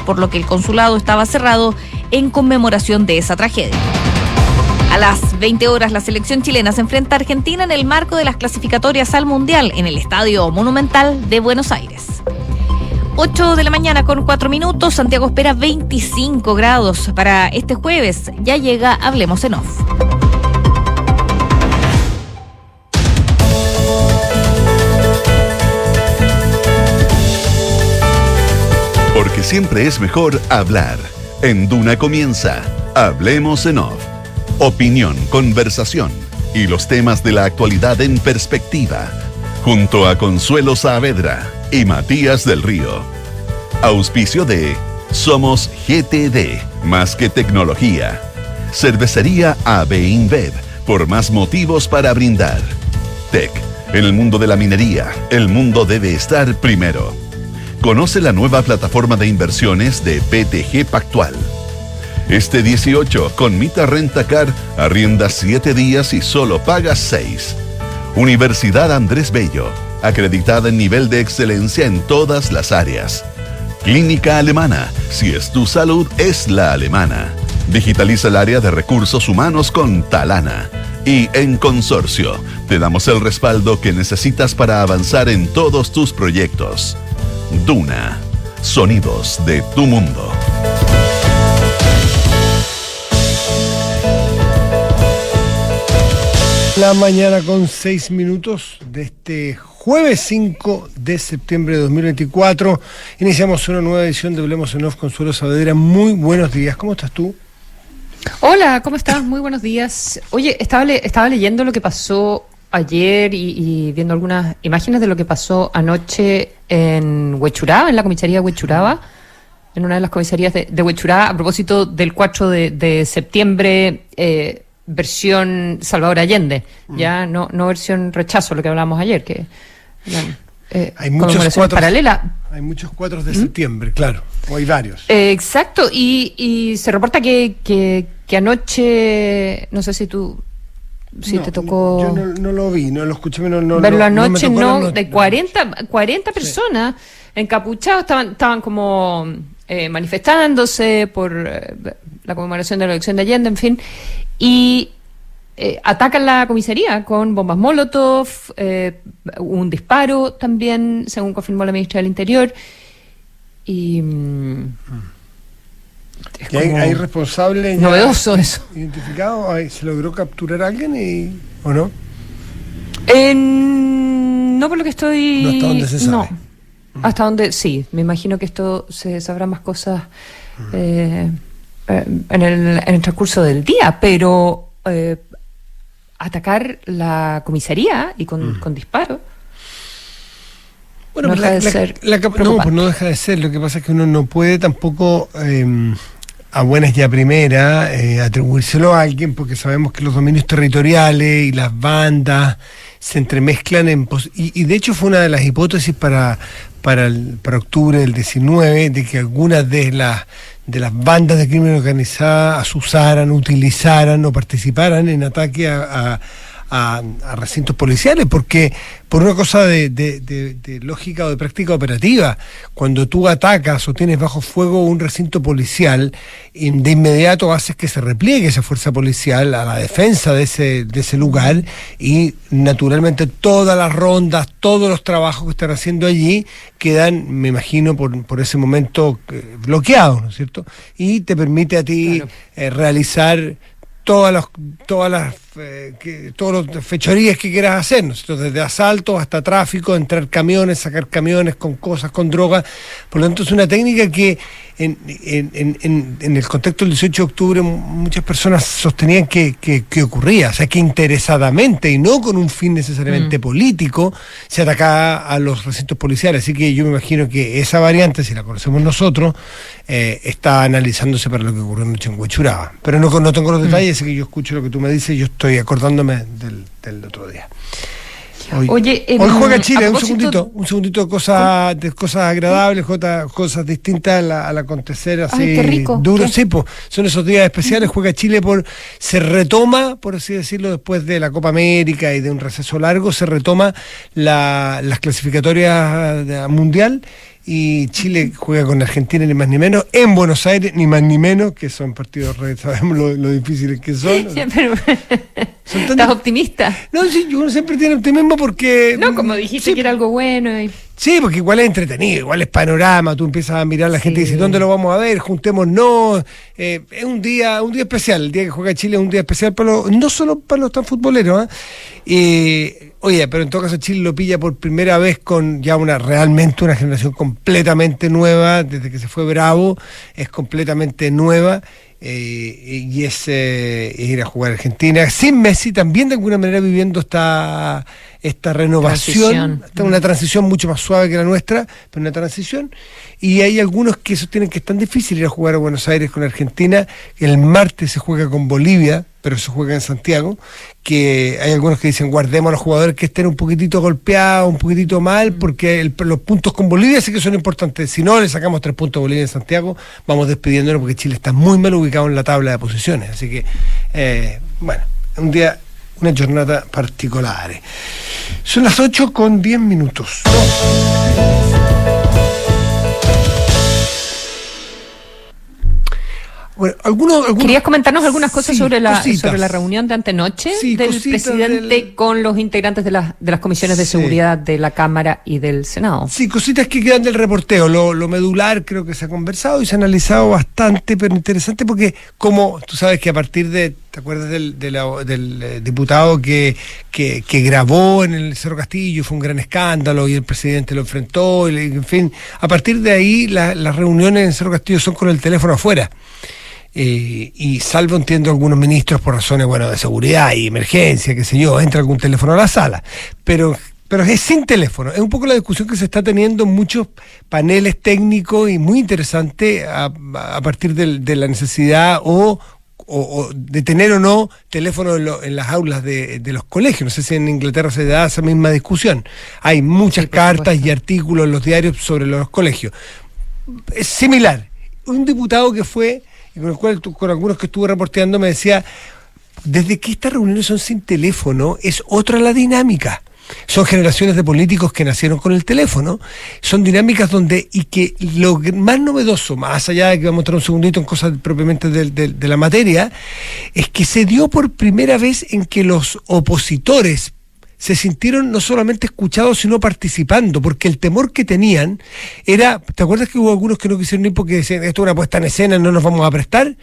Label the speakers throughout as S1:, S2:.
S1: por lo que el consulado estaba cerrado en conmemoración de esa tragedia. A las 20 horas, la selección chilena se enfrenta a Argentina en el marco de las clasificatorias al Mundial en el Estadio Monumental de Buenos Aires. 8 de la mañana con 4 minutos, Santiago espera 25 grados para este jueves. Ya llega Hablemos en Off.
S2: Porque siempre es mejor hablar. En Duna comienza Hablemos en Off. Opinión, conversación y los temas de la actualidad en perspectiva. Junto a Consuelo Saavedra y Matías del Río. Auspicio de Somos GTD, más que tecnología. Cervecería AB InBev, por más motivos para brindar. TEC, en el mundo de la minería, el mundo debe estar primero. Conoce la nueva plataforma de inversiones de BTG Pactual. Este 18, con Mita Rentacar, arrienda 7 días y solo pagas 6. Universidad Andrés Bello, acreditada en nivel de excelencia en todas las áreas. Clínica Alemana, si es tu salud, es la alemana. Digitaliza el área de recursos humanos con Talana. Y en Consorcio, te damos el respaldo que necesitas para avanzar en todos tus proyectos. Duna, sonidos de tu mundo.
S3: La mañana con 6 minutos de este jueves 5 de septiembre de 2024. Iniciamos una nueva edición de Hablemos en Off. Consuelo Saavedra, muy buenos días. ¿Cómo estás tú?
S4: Hola, ¿cómo estás? Muy buenos días. Oye, estaba leyendo lo que pasó ayer y viendo algunas imágenes de lo que pasó anoche en Huechuraba, en la comisaría de Huechuraba, en una de las comisarías de Huechuraba, a propósito del 4 de septiembre, versión Salvador Allende, ya no versión rechazo, lo que hablábamos ayer, que
S3: hay muchos cuatros
S4: paralelas.
S3: Hay muchos 4 de septiembre, claro, o hay varios.
S4: Exacto, y se reporta que anoche, no sé si te tocó.
S3: Yo no lo vi, no lo escuché,
S4: verlo anoche, de 40
S3: Sí.
S4: personas encapuchados estaban como manifestándose por la conmemoración de la elección de Allende, en fin, y atacan la comisaría con bombas Molotov, un disparo también, según confirmó la ministra del Interior, y
S3: ¿Hay responsables
S4: novedoso eso.
S3: identificados? ¿Se logró capturar a alguien o no?
S4: No, por lo que estoy...
S3: No, hasta donde se sabe.
S4: No, hasta donde sí. Me imagino que esto se sabrá más cosas en el transcurso del día, pero atacar la comisaría y con disparos.
S3: Bueno,
S4: no deja de ser preocupante.
S3: No deja de ser. Lo que pasa es que uno no puede tampoco, a buenas y a primeras, atribuírselo a alguien, porque sabemos que los dominios territoriales y las bandas se entremezclan y de hecho fue una de las hipótesis para octubre del 19, de que algunas de las bandas de crimen organizada utilizaran o participaran en ataque a recintos policiales, porque por una cosa de lógica o de práctica operativa, cuando tú atacas o tienes bajo fuego un recinto policial, de inmediato haces que se repliegue esa fuerza policial a la defensa de ese lugar, y naturalmente todas las rondas, todos los trabajos que están haciendo allí quedan, me imagino, por ese momento bloqueados, ¿no es cierto? Y te permite a ti realizar todas las fechorías que quieras hacer, ¿no? Desde asaltos hasta tráfico, entrar camiones, sacar camiones con cosas, con drogas. Por lo tanto, es una técnica que en el contexto del 18 de octubre muchas personas sostenían que ocurría, o sea, que interesadamente y no con un fin necesariamente político se atacaba a los recintos policiales. Así que yo me imagino que esa variante, si la conocemos nosotros, está analizándose para lo que ocurrió anoche en Huechuraba. Pero no tengo los detalles, así que yo escucho lo que tú me dices y yo estoy acordándome del otro día. Hoy juega Chile, un segundito de cosas agradables, cosas distintas al acontecer así.
S4: Ay, qué rico.
S3: Duro, sí, pues, son esos días especiales. Juega Chile, se retoma, por así decirlo, después de la Copa América y de un receso largo, se retoma las clasificatorias mundial, y Chile juega con Argentina ni más ni menos, en Buenos Aires ni más ni menos, que son partidos, sabemos lo difíciles que son.
S4: Sí, pero ¿estás optimista?
S3: No, sí, uno siempre tiene optimismo porque...
S4: No, como dijiste que era algo bueno.
S3: Sí, porque igual es entretenido, igual es panorama, tú empiezas a mirar a la gente y dices, ¿dónde lo vamos a ver? Juntémonos. Es un día especial, el día que juega Chile es un día especial, no solo para los tan futboleros. Oye, pero en todo caso Chile lo pilla por primera vez con ya realmente una generación completamente nueva, desde que se fue Bravo, es completamente nueva. Y es ir a jugar a Argentina sin Messi, también de alguna manera viviendo esta renovación, una transición mucho más suave que la nuestra, pero una transición. Y hay algunos que sostienen que es tan difícil ir a jugar a Buenos Aires con Argentina. El martes se juega con Bolivia, pero se juega en Santiago, que hay algunos que dicen guardemos a los jugadores que estén un poquitito golpeados, un poquitito mal, porque los puntos con Bolivia sí que son importantes. Si no le sacamos 3 puntos a Bolivia en Santiago, vamos despidiéndonos porque Chile está muy mal ubicado en la tabla de posiciones. Así que, una jornada particular. Son las 8:10. Bueno,
S4: ¿Querías comentarnos algunas cosas sobre la reunión de antenoche del presidente con los integrantes de las comisiones de seguridad de la Cámara y del Senado?
S3: Sí, cositas que quedan del reporteo. Lo medular creo que se ha conversado y se ha analizado bastante, pero interesante porque como tú sabes que a partir de, ¿te acuerdas del diputado que grabó en el Cerro Castillo? Fue un gran escándalo y el presidente lo enfrentó, en fin, a partir de ahí las reuniones en Cerro Castillo son con el teléfono afuera. Y salvo entiendo algunos ministros por razones de seguridad y emergencia, qué sé yo, entra algún teléfono a la sala, pero es sin teléfono. Es un poco la discusión que se está teniendo en muchos paneles técnicos y muy interesante a partir de la necesidad o de tener o no teléfono en las aulas de los colegios. No sé si en Inglaterra se da esa misma discusión. Hay muchas cartas y artículos en los diarios sobre los colegios. Es similar. Un diputado que fue, con el cual con algunos que estuve reporteando, me decía, desde que estas reuniones son sin teléfono, es otra la dinámica. Son generaciones de políticos que nacieron con el teléfono, son dinámicas y que lo más novedoso, más allá de que vamos a entrar un segundito en cosas propiamente de la materia, es que se dio por primera vez en que los opositores se sintieron no solamente escuchados, sino participando, porque el temor que tenían era, ¿te acuerdas que hubo algunos que no quisieron ir porque decían, esto es una puesta en escena, no nos vamos a prestar?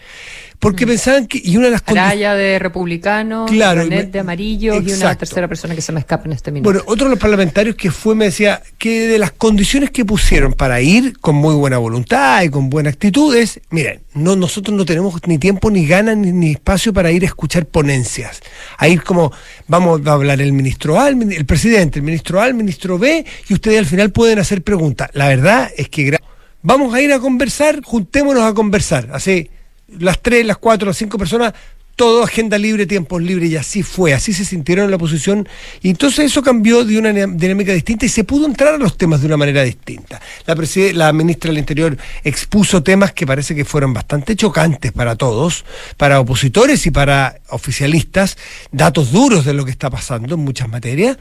S3: Porque pensaban que, y una de las
S4: Araya de republicano,
S3: claro,
S4: Renet de amarillo, exacto, y una tercera persona que se me escapa en este minuto.
S3: Bueno, otro de los parlamentarios que me decía que de las condiciones que pusieron para ir con muy buena voluntad y con buena actitud es, miren, nosotros no tenemos ni tiempo, ni ganas, ni espacio para ir a escuchar ponencias. A ir como, vamos a hablar el ministro A, el presidente, el ministro A, el ministro B, y ustedes al final pueden hacer preguntas. La verdad es que vamos a ir a conversar, juntémonos a conversar, así, las 3, las 4, las 5 personas, todo agenda libre, tiempos libres, y así fue, así se sintieron en la oposición, y entonces eso cambió de una dinámica distinta y se pudo entrar a los temas de una manera distinta. La ministra del Interior expuso temas que parece que fueron bastante chocantes para todos, para opositores y para oficialistas, datos duros de lo que está pasando en muchas materias,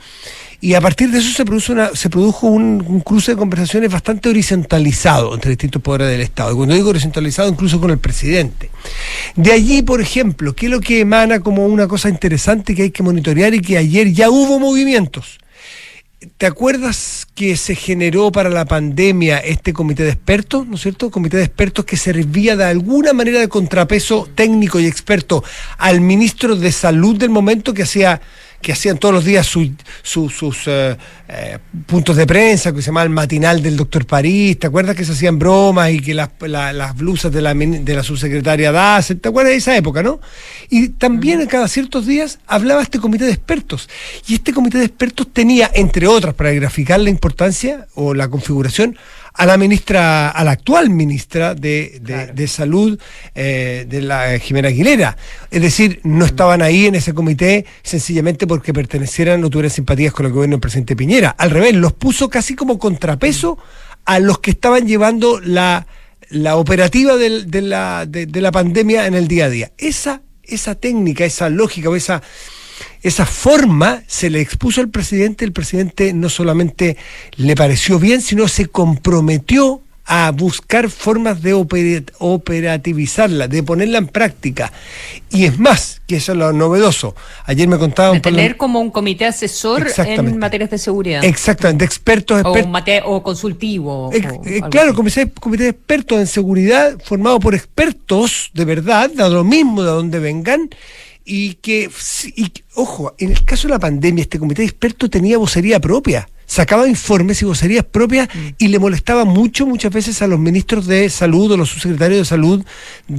S3: y a partir de eso se produjo un cruce de conversaciones bastante horizontalizado entre distintos poderes del Estado. Y cuando digo horizontalizado, incluso con el presidente. De allí, por ejemplo, ¿qué es lo que emana como una cosa interesante que hay que monitorear y que ayer ya hubo movimientos? ¿Te acuerdas que se generó para la pandemia este comité de expertos, ¿no es cierto? Comité de expertos que servía de alguna manera de contrapeso técnico y experto al ministro de Salud del momento, que hacían todos los días sus puntos de prensa, que se llamaba el matinal del doctor París. ¿Te acuerdas que se hacían bromas y que las blusas de la subsecretaria Daza? ¿Te acuerdas de esa época, no? Y también cada ciertos días hablaba este comité de expertos. Y este comité de expertos tenía, entre otras, para graficar la importancia o la configuración, a la actual ministra de Salud, de la Jimena Aguilera. Es decir, no estaban ahí en ese comité sencillamente porque pertenecieran o tuvieran simpatías con el gobierno del presidente Piñera. Al revés, los puso casi como contrapeso a los que estaban llevando la operativa de la pandemia en el día a día. Esa técnica, esa lógica o esa esa forma se le expuso al presidente. El presidente no solamente le pareció bien, sino se comprometió a buscar formas de operativizarla, de ponerla en práctica. Y es más, que eso es lo novedoso. Ayer me contaba
S4: de tener como un comité asesor en materias de seguridad.
S3: Exactamente, de expertos.
S4: O consultivo.
S3: Claro, comité de expertos en seguridad formado por expertos de verdad, da lo mismo de donde vengan. Y ojo, en el caso de la pandemia, este comité de expertos tenía vocería propia. Sacaba informes y vocerías propias y le molestaba muchas veces a los ministros de salud o los subsecretarios de salud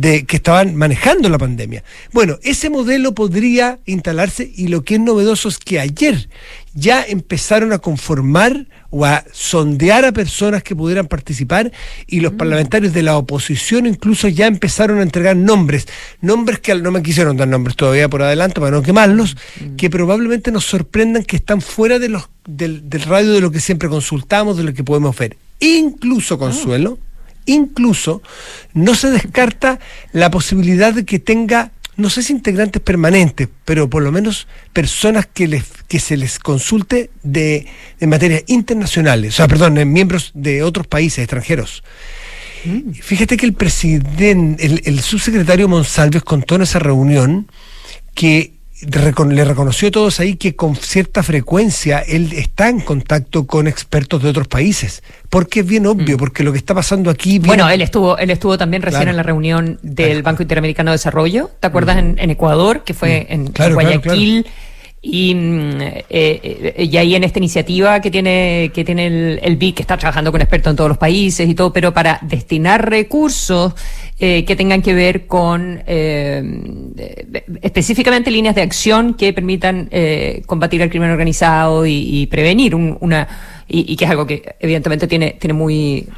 S3: que estaban manejando la pandemia. Bueno, ese modelo podría instalarse, y lo que es novedoso es que ayer ya empezaron a conformar o a sondear a personas que pudieran participar, y los parlamentarios de la oposición incluso ya empezaron a entregar nombres que no me quisieron dar nombres todavía por adelanto para no quemarlos, que probablemente nos sorprendan, que están fuera de del radio de lo que siempre consultamos, de lo que podemos ver. Incluso, Consuelo, no se descarta la posibilidad de que tenga, no sé si integrantes permanentes, pero por lo menos personas que se les consulte de materias internacionales, miembros de otros países extranjeros. Fíjate que el presidente, el subsecretario Monsalves contó en esa reunión que le reconoció a todos ahí que con cierta frecuencia él está en contacto con expertos de otros países, porque es bien obvio, porque lo que está pasando aquí...
S4: Bueno, él estuvo también recién en la reunión del Banco Interamericano de Desarrollo, ¿te acuerdas? En Ecuador, que fue en Guayaquil. Y ahí en esta iniciativa que tiene el BID, que está trabajando con expertos en todos los países y todo, pero para destinar recursos que tengan que ver con específicamente líneas de acción que permitan combatir el crimen organizado y prevenir y que es algo que evidentemente tiene muy...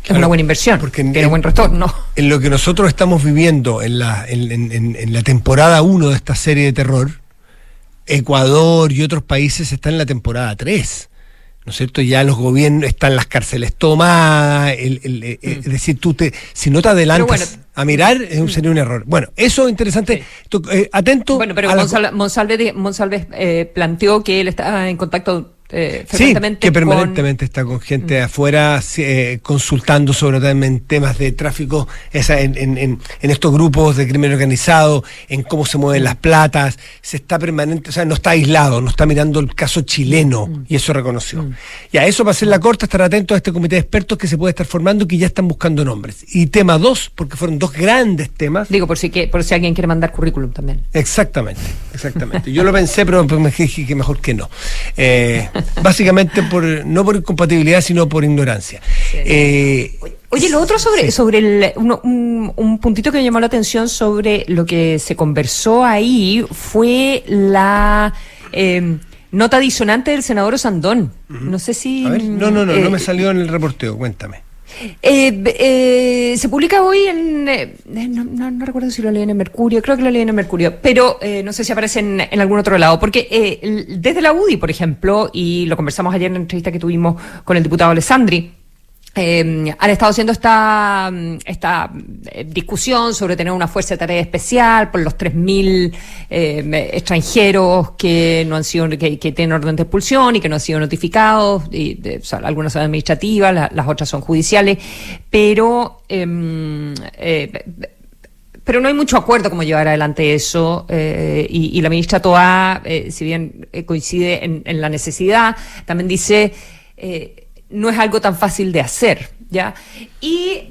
S4: Es una buena inversión, porque tiene buen retorno.
S3: En lo que nosotros estamos viviendo en la temporada 1 de esta serie de terror, Ecuador y otros países están en la temporada 3, ¿no es cierto? Ya los gobiernos, están las cárceles tomadas, es decir, si no te adelantas a mirar, sería un error. Bueno, eso es interesante. Sí. Atento.
S4: Bueno, pero Monsalves planteó que él está en contacto
S3: que permanentemente está con gente de afuera consultando sobre temas de tráfico, en estos grupos de crimen organizado, en cómo se mueven las platas, se está permanente, no está aislado, no está mirando el caso chileno, y eso reconoció. Y a eso, para hacer la corta, estar atento a este comité de expertos que se puede estar formando y que ya están buscando nombres. Y tema 2, porque fueron 2 grandes temas.
S4: Digo, por si alguien quiere mandar currículum también.
S3: Exactamente. Yo lo pensé, pero me dije que mejor que no. Básicamente no por incompatibilidad, sino por ignorancia.
S4: Sí. Oye, lo otro sobre un puntito que me llamó la atención sobre lo que se conversó ahí fue la nota disonante del senador Osandón. No sé si...
S3: A ver, no me salió en el reporteo, cuéntame.
S4: Se publica hoy no recuerdo si lo leí en el Mercurio, creo que lo leí en el Mercurio, pero no sé si aparece en algún otro lado, porque desde la UDI, por ejemplo, y lo conversamos ayer en la entrevista que tuvimos con el diputado Alessandri, han estado haciendo esta discusión sobre tener una fuerza de tarea especial por los 3.000 extranjeros que no han sido, que tienen orden de expulsión y que no han sido notificados, algunas son administrativas, las otras son judiciales, pero no hay mucho acuerdo cómo llevar adelante eso, y la ministra Toá, si bien coincide en la necesidad, también dice no es algo tan fácil de hacer, ¿ya? Y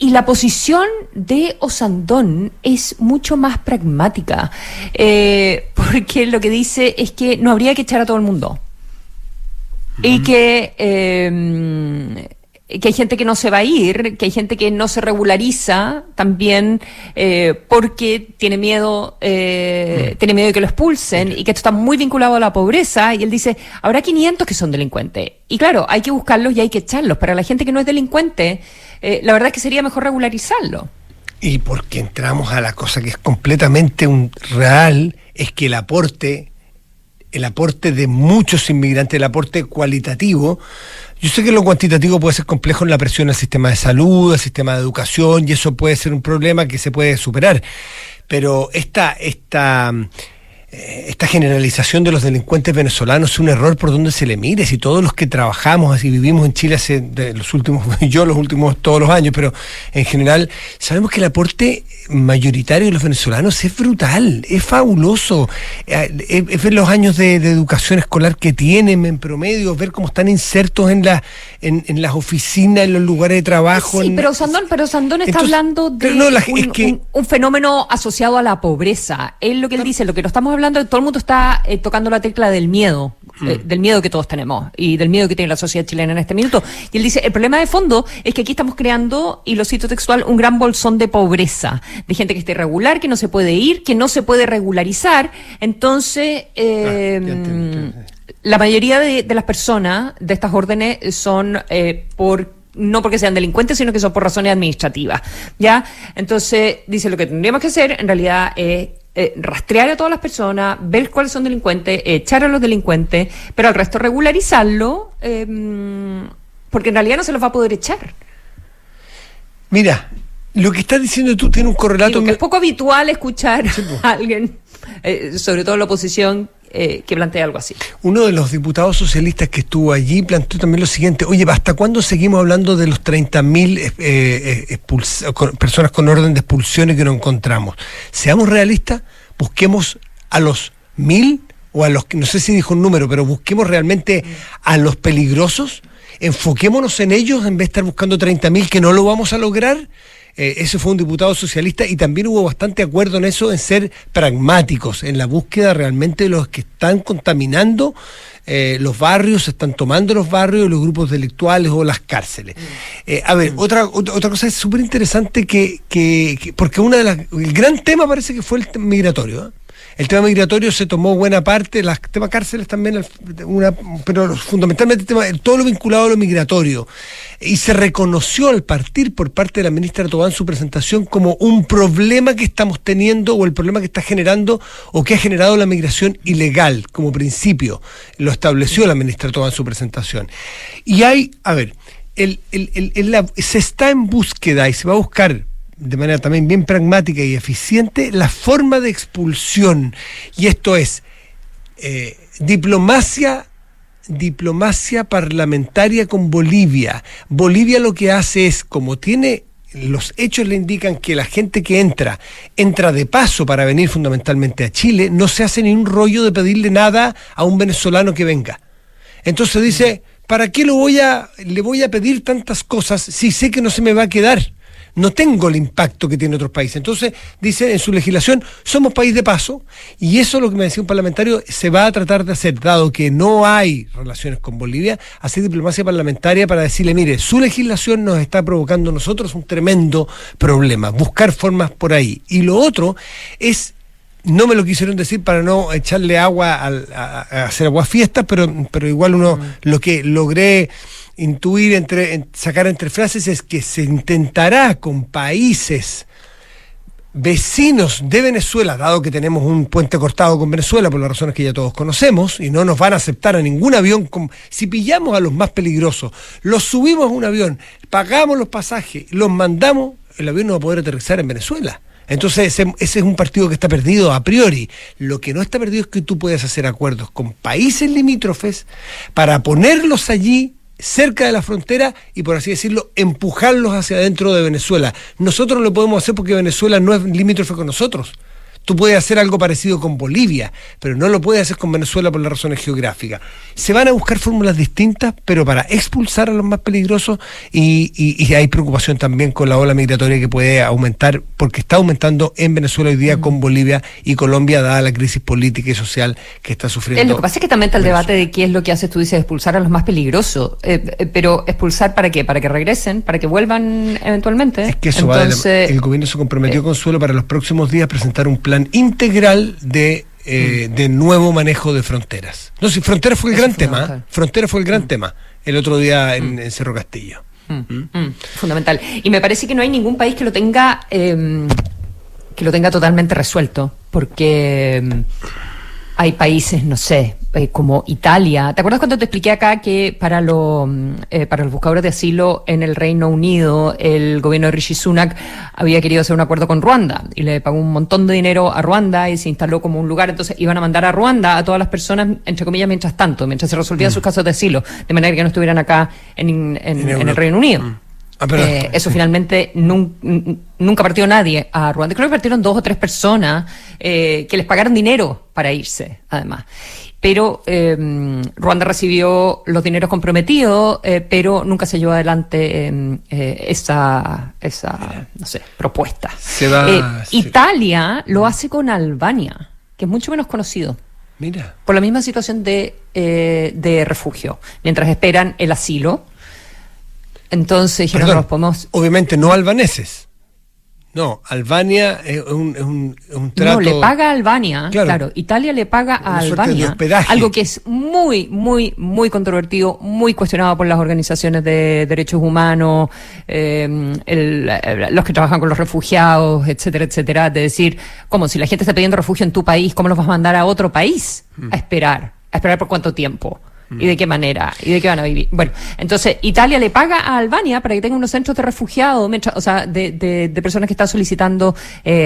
S4: la posición de Osandón es mucho más pragmática, porque lo que dice es que no habría que echar a todo el mundo. Y que hay gente que no se va a ir, que hay gente que no se regulariza también porque tiene miedo de que lo expulsen, y que esto está muy vinculado a la pobreza. Y él dice, habrá 500 que son delincuentes. Y claro, hay que buscarlos y hay que echarlos. Para la gente que no es delincuente, la verdad es que sería mejor regularizarlo.
S3: Y porque entramos a la cosa que es completamente real, es que el aporte de muchos inmigrantes, el aporte cualitativo. Yo sé que lo cuantitativo puede ser complejo en la presión al sistema de salud, al sistema de educación, y eso puede ser un problema que se puede superar. pero esta generalización de los delincuentes venezolanos es un error por donde se le mire. Si todos los que trabajamos y vivimos en Chile los últimos todos los años, pero en general sabemos que el aporte mayoritario de los venezolanos es brutal, es fabuloso. Es ver los años de educación escolar que tienen en promedio, ver cómo están insertos en las oficinas, en los lugares de trabajo.
S4: Sí, pero Sandón está hablando de un fenómeno asociado a la pobreza. Es lo que él dice, lo que no estamos hablando, todo el mundo está tocando la tecla del miedo que todos tenemos y del miedo que tiene la sociedad chilena en este minuto. Y él dice, el problema de fondo es que aquí estamos creando, y lo cito textual, un gran bolsón de pobreza, de gente que está irregular, que no se puede ir, que no se puede regularizar. Entonces, la mayoría de las personas de estas órdenes son no porque sean delincuentes, sino que son por razones administrativas, ¿ya? Entonces, dice, lo que tendríamos que hacer, en realidad, es rastrear a todas las personas, ver cuáles son delincuentes, echar a los delincuentes, pero al resto regularizarlo, porque en realidad no se los va a poder echar.
S3: Mira, lo que estás diciendo tú tiene un correlato...
S4: Es poco habitual escuchar a alguien, sobre todo la oposición, que plantea algo así. Uno
S3: de los diputados socialistas que estuvo allí planteó también lo siguiente: oye, ¿hasta cuándo seguimos hablando de los 30.000 personas con orden de expulsiones que no encontramos? Seamos realistas, busquemos a los 1.000 o a los que, no sé si dijo un número, pero busquemos realmente a los peligrosos, enfoquémonos en ellos en vez de estar buscando 30.000 que no lo vamos a lograr. Ese fue un diputado socialista, y también hubo bastante acuerdo en eso, en ser pragmáticos en la búsqueda realmente de los que están contaminando los barrios, están tomando los barrios, los grupos delictuales o las cárceles. Otra cosa es súper interesante porque el gran tema parece que fue el migratorio, ¿eh? El tema migratorio se tomó buena parte, el tema cárceles también, pero fundamentalmente todo lo vinculado a lo migratorio. Y se reconoció al partir por parte de la ministra Tobán su presentación como un problema que estamos teniendo, o el problema que está generando o que ha generado la migración ilegal como principio. Lo estableció la ministra Tobán en su presentación. Y se está en búsqueda y se va a buscar de manera también bien pragmática y eficiente la forma de expulsión, y esto es diplomacia parlamentaria con Bolivia. Bolivia lo que hace es, como tiene, los hechos le indican que la gente que entra de paso para venir fundamentalmente a Chile, no se hace ni un rollo de pedirle nada a un venezolano que venga. Entonces dice, ¿para qué le voy a pedir tantas cosas si sé que no se me va a quedar? No tengo el impacto que tiene otros países. Entonces, dice en su legislación, somos país de paso, y eso, lo que me decía un parlamentario, se va a tratar de hacer, dado que no hay relaciones con Bolivia, hacer diplomacia parlamentaria para decirle, mire, su legislación nos está provocando a nosotros un tremendo problema, buscar formas por ahí. Y lo otro es, no me lo quisieron decir para no echarle agua a hacer aguafiestas, pero igual lo que logré intuir, sacar entre frases, es que se intentará con países vecinos de Venezuela, dado que tenemos un puente cortado con Venezuela por las razones que ya todos conocemos, y no nos van a aceptar a ningún avión. Si pillamos a los más peligrosos, los subimos a un avión, pagamos los pasajes, los mandamos, el avión no va a poder aterrizar en Venezuela. Entonces ese es un partido que está perdido a priori. Lo que no está perdido es que tú puedes hacer acuerdos con países limítrofes para ponerlos allí cerca de la frontera y, por así decirlo, empujarlos hacia adentro de Venezuela. Nosotros no lo podemos hacer porque Venezuela no es limítrofe con nosotros. Tú puedes hacer algo parecido con Bolivia, pero no lo puedes hacer con Venezuela por las razones geográficas. Se van a buscar fórmulas distintas, pero para expulsar a los más peligrosos, y hay preocupación también con la ola migratoria que puede aumentar, porque está aumentando en Venezuela hoy día con Bolivia y Colombia, dada la crisis política y social que está sufriendo.
S4: Lo que pasa es que también está el debate de qué es lo que haces, tú dices, expulsar a los más peligrosos, pero ¿expulsar para qué? ¿Para que regresen? ¿Para que vuelvan eventualmente?
S3: Es que eso el gobierno se comprometió, Consuelo, para los próximos días presentar un plan integral de nuevo manejo de fronteras. No, si Frontera fue el gran tema, Frontera fue el gran tema el otro día en Cerro Castillo.
S4: Fundamental. Y me parece que no hay ningún país que lo tenga totalmente resuelto, porque hay países, no sé, como Italia. ¿Te acuerdas cuando te expliqué acá que para los buscadores de asilo en el Reino Unido, el gobierno de Rishi Sunak había querido hacer un acuerdo con Ruanda y le pagó un montón de dinero a Ruanda y se instaló como un lugar? Entonces iban a mandar a Ruanda a todas las personas, entre comillas, mientras se resolvían sus casos de asilo, de manera que no estuvieran acá en el Reino Unido. Eso finalmente nunca partió nadie a Ruanda. Creo que partieron 2 o 3 personas que les pagaron dinero para irse, además. Pero Ruanda recibió los dineros comprometidos, pero nunca se llevó adelante esa no sé, propuesta. Italia lo hace con Albania, que es mucho menos conocido.
S3: Mira.
S4: Por la misma situación de refugio, mientras esperan el asilo. Entonces dijeron, no nos podemos...
S3: Obviamente no albaneses. No, Albania es un trato...
S4: No, le paga a Albania, claro. Italia le paga a Albania, algo que es muy, muy, muy controvertido, muy cuestionado por las organizaciones de derechos humanos, los que trabajan con los refugiados, etcétera, etcétera. De decir, como si la gente está pidiendo refugio en tu país, ¿cómo los vas a mandar a otro país a esperar? ¿A esperar por cuánto tiempo? ¿Y de qué manera? ¿Y de qué van a vivir? Bueno, entonces Italia le paga a Albania para que tenga unos centros de refugiados, de personas que están solicitando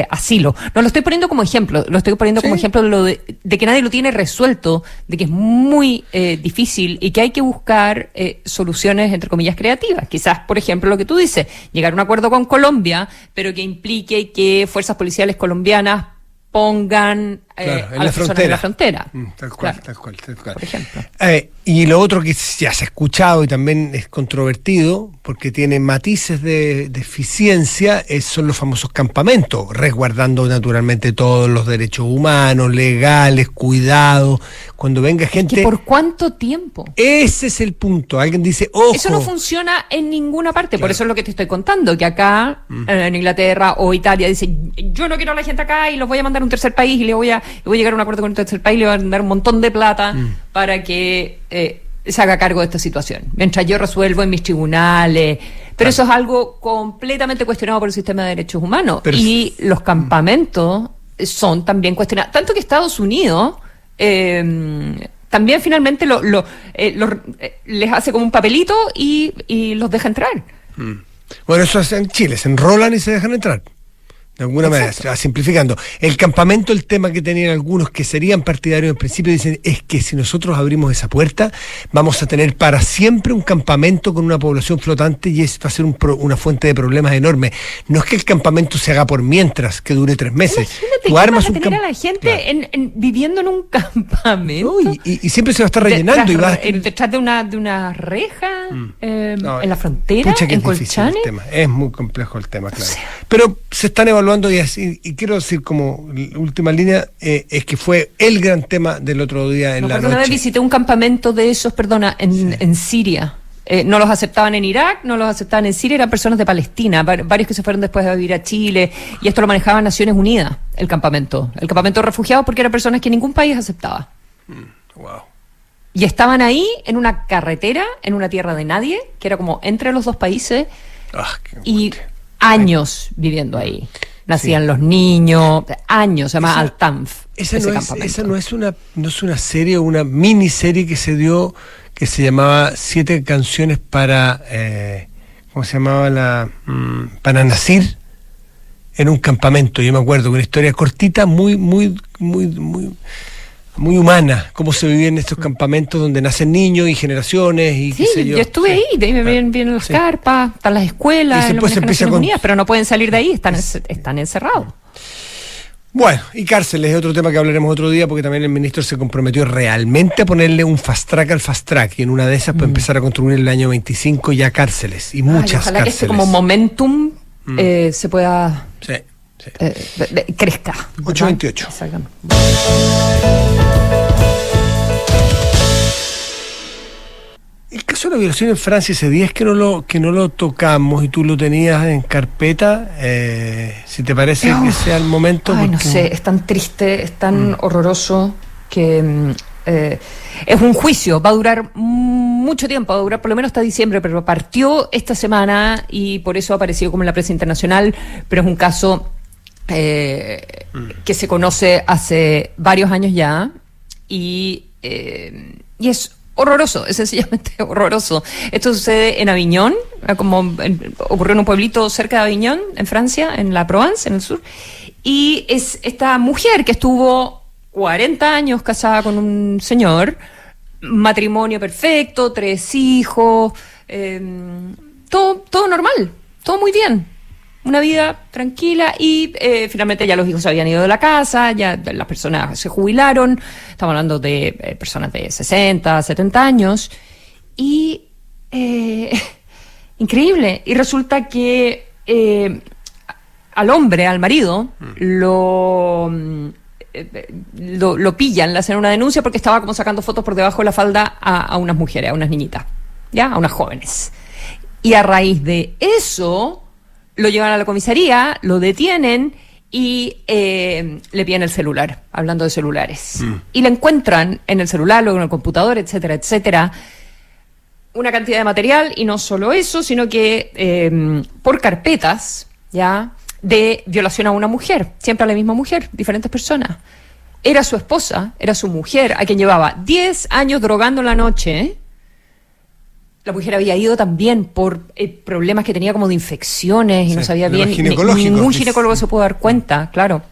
S4: asilo. No lo estoy poniendo como ejemplo, como ejemplo de que nadie lo tiene resuelto, de que es muy difícil y que hay que buscar soluciones, entre comillas, creativas. Quizás, por ejemplo, lo que tú dices, llegar a un acuerdo con Colombia, pero que implique que fuerzas policiales colombianas pongan a las personas en la frontera.
S3: Tal cual.
S4: Por ejemplo.
S3: Y lo otro que ya se ha escuchado y también es controvertido, porque tiene matices de eficiencia, son los famosos campamentos, resguardando naturalmente todos los derechos humanos, legales, cuidados. Cuando venga gente...
S4: ¿Por cuánto tiempo?
S3: Ese es el punto. Alguien dice, ojo...
S4: Eso no funciona en ninguna parte. Claro. Por eso es lo que te estoy contando, que acá, en Inglaterra o Italia, dice, yo no quiero a la gente acá y los voy a mandar a un tercer país y voy a llegar a un acuerdo con un tercer país y le voy a dar un montón de plata para que se haga cargo de esta situación, mientras yo resuelvo en mis tribunales. Pero eso es algo completamente cuestionado por el sistema de derechos humanos. Y los campamentos son también cuestionados. Tanto que Estados Unidos también finalmente les hace como un papelito y los deja entrar.
S3: Bueno, eso es en Chile, se enrolan y se dejan entrar. De alguna manera, simplificando. El campamento, el tema que tenían algunos que serían partidarios en principio, dicen, es que si nosotros abrimos esa puerta, vamos a tener para siempre un campamento con una población flotante y eso va a ser una fuente de problemas enorme. No es que el campamento se haga por mientras, que dure 3 meses.
S4: Imagínate, tú armas vas a tener a la gente viviendo en un campamento.
S3: No, y siempre se va a estar rellenando.
S4: Detrás de una reja, en la frontera, en Colchane.
S3: Es muy complejo el tema, claro. Pero se están evaluando y quiero decir como última línea, es que fue el gran tema del otro día en la noche. Una vez
S4: visité un campamento de esos, en Siria. No los aceptaban en Irak, no los aceptaban en Siria, eran personas de Palestina, varios que se fueron después a vivir a Chile, y esto lo manejaba Naciones Unidas, el campamento de refugiados, porque eran personas que ningún país aceptaba.
S3: Wow.
S4: Y estaban ahí en una carretera, en una tierra de nadie, que era como entre los dos países, y años viviendo ahí. Nacían los niños, años, se llama Al-Tanf.
S3: Esa no es una serie o una miniserie que se dio, que se llamaba 7 canciones para, ¿cómo se llamaba? Para Nacir, en un campamento. Yo me acuerdo, una historia cortita, muy humana, cómo se vivía en estos campamentos donde nacen niños y generaciones y qué sé yo.
S4: Yo estuve ahí, de ahí me vienen las carpas, están las escuelas,
S3: y después se empieza
S4: Unidas, pero no pueden salir de ahí, están encerrados.
S3: Bueno, y cárceles es otro tema que hablaremos otro día, porque también el ministro se comprometió realmente a ponerle un fast track al fast track, y en una de esas puede empezar a construir en el año 25 ya cárceles, y muchas
S4: ojalá
S3: cárceles.
S4: Que este como momentum se pueda... crezca.
S3: 8:28. El caso de la violación en Francia, ese día es que no lo tocamos y tú lo tenías en carpeta, si te parece que sea el momento.
S4: No sé, es tan triste, es tan horroroso que es un juicio, va a durar mucho tiempo, va a durar por lo menos hasta diciembre, pero partió esta semana y por eso ha aparecido como en la prensa internacional, pero es un caso que se conoce hace varios años ya y y es horroroso, es sencillamente horroroso. Esto sucede en Aviñón, ocurrió en un pueblito cerca de Aviñón, en Francia, en la Provence, en el sur, y es esta mujer que estuvo 40 años casada con un señor, matrimonio perfecto, 3 hijos, todo normal, todo muy bien. Una vida tranquila y finalmente ya los hijos se habían ido de la casa, ya las personas se jubilaron, estamos hablando de personas de 60, 70 años, y increíble, y resulta que al hombre, al marido, lo pillan, le hacen una denuncia porque estaba como sacando fotos por debajo de la falda a unas mujeres, a unas niñitas, ¿ya? A unas jóvenes. Y a raíz de eso lo llevan a la comisaría, lo detienen y le piden el celular, hablando de celulares. Y le encuentran en el celular, luego en el computador, etcétera, etcétera, una cantidad de material, y no solo eso, sino que por carpetas, ¿ya?, de violación a una mujer, siempre a la misma mujer, diferentes personas. Era su esposa, era su mujer, a quien llevaba 10 años drogando en la noche, ¿eh? La mujer había ido también por problemas que tenía como de infecciones y no sabía bien, ningún ginecólogo se pudo dar cuenta, claro.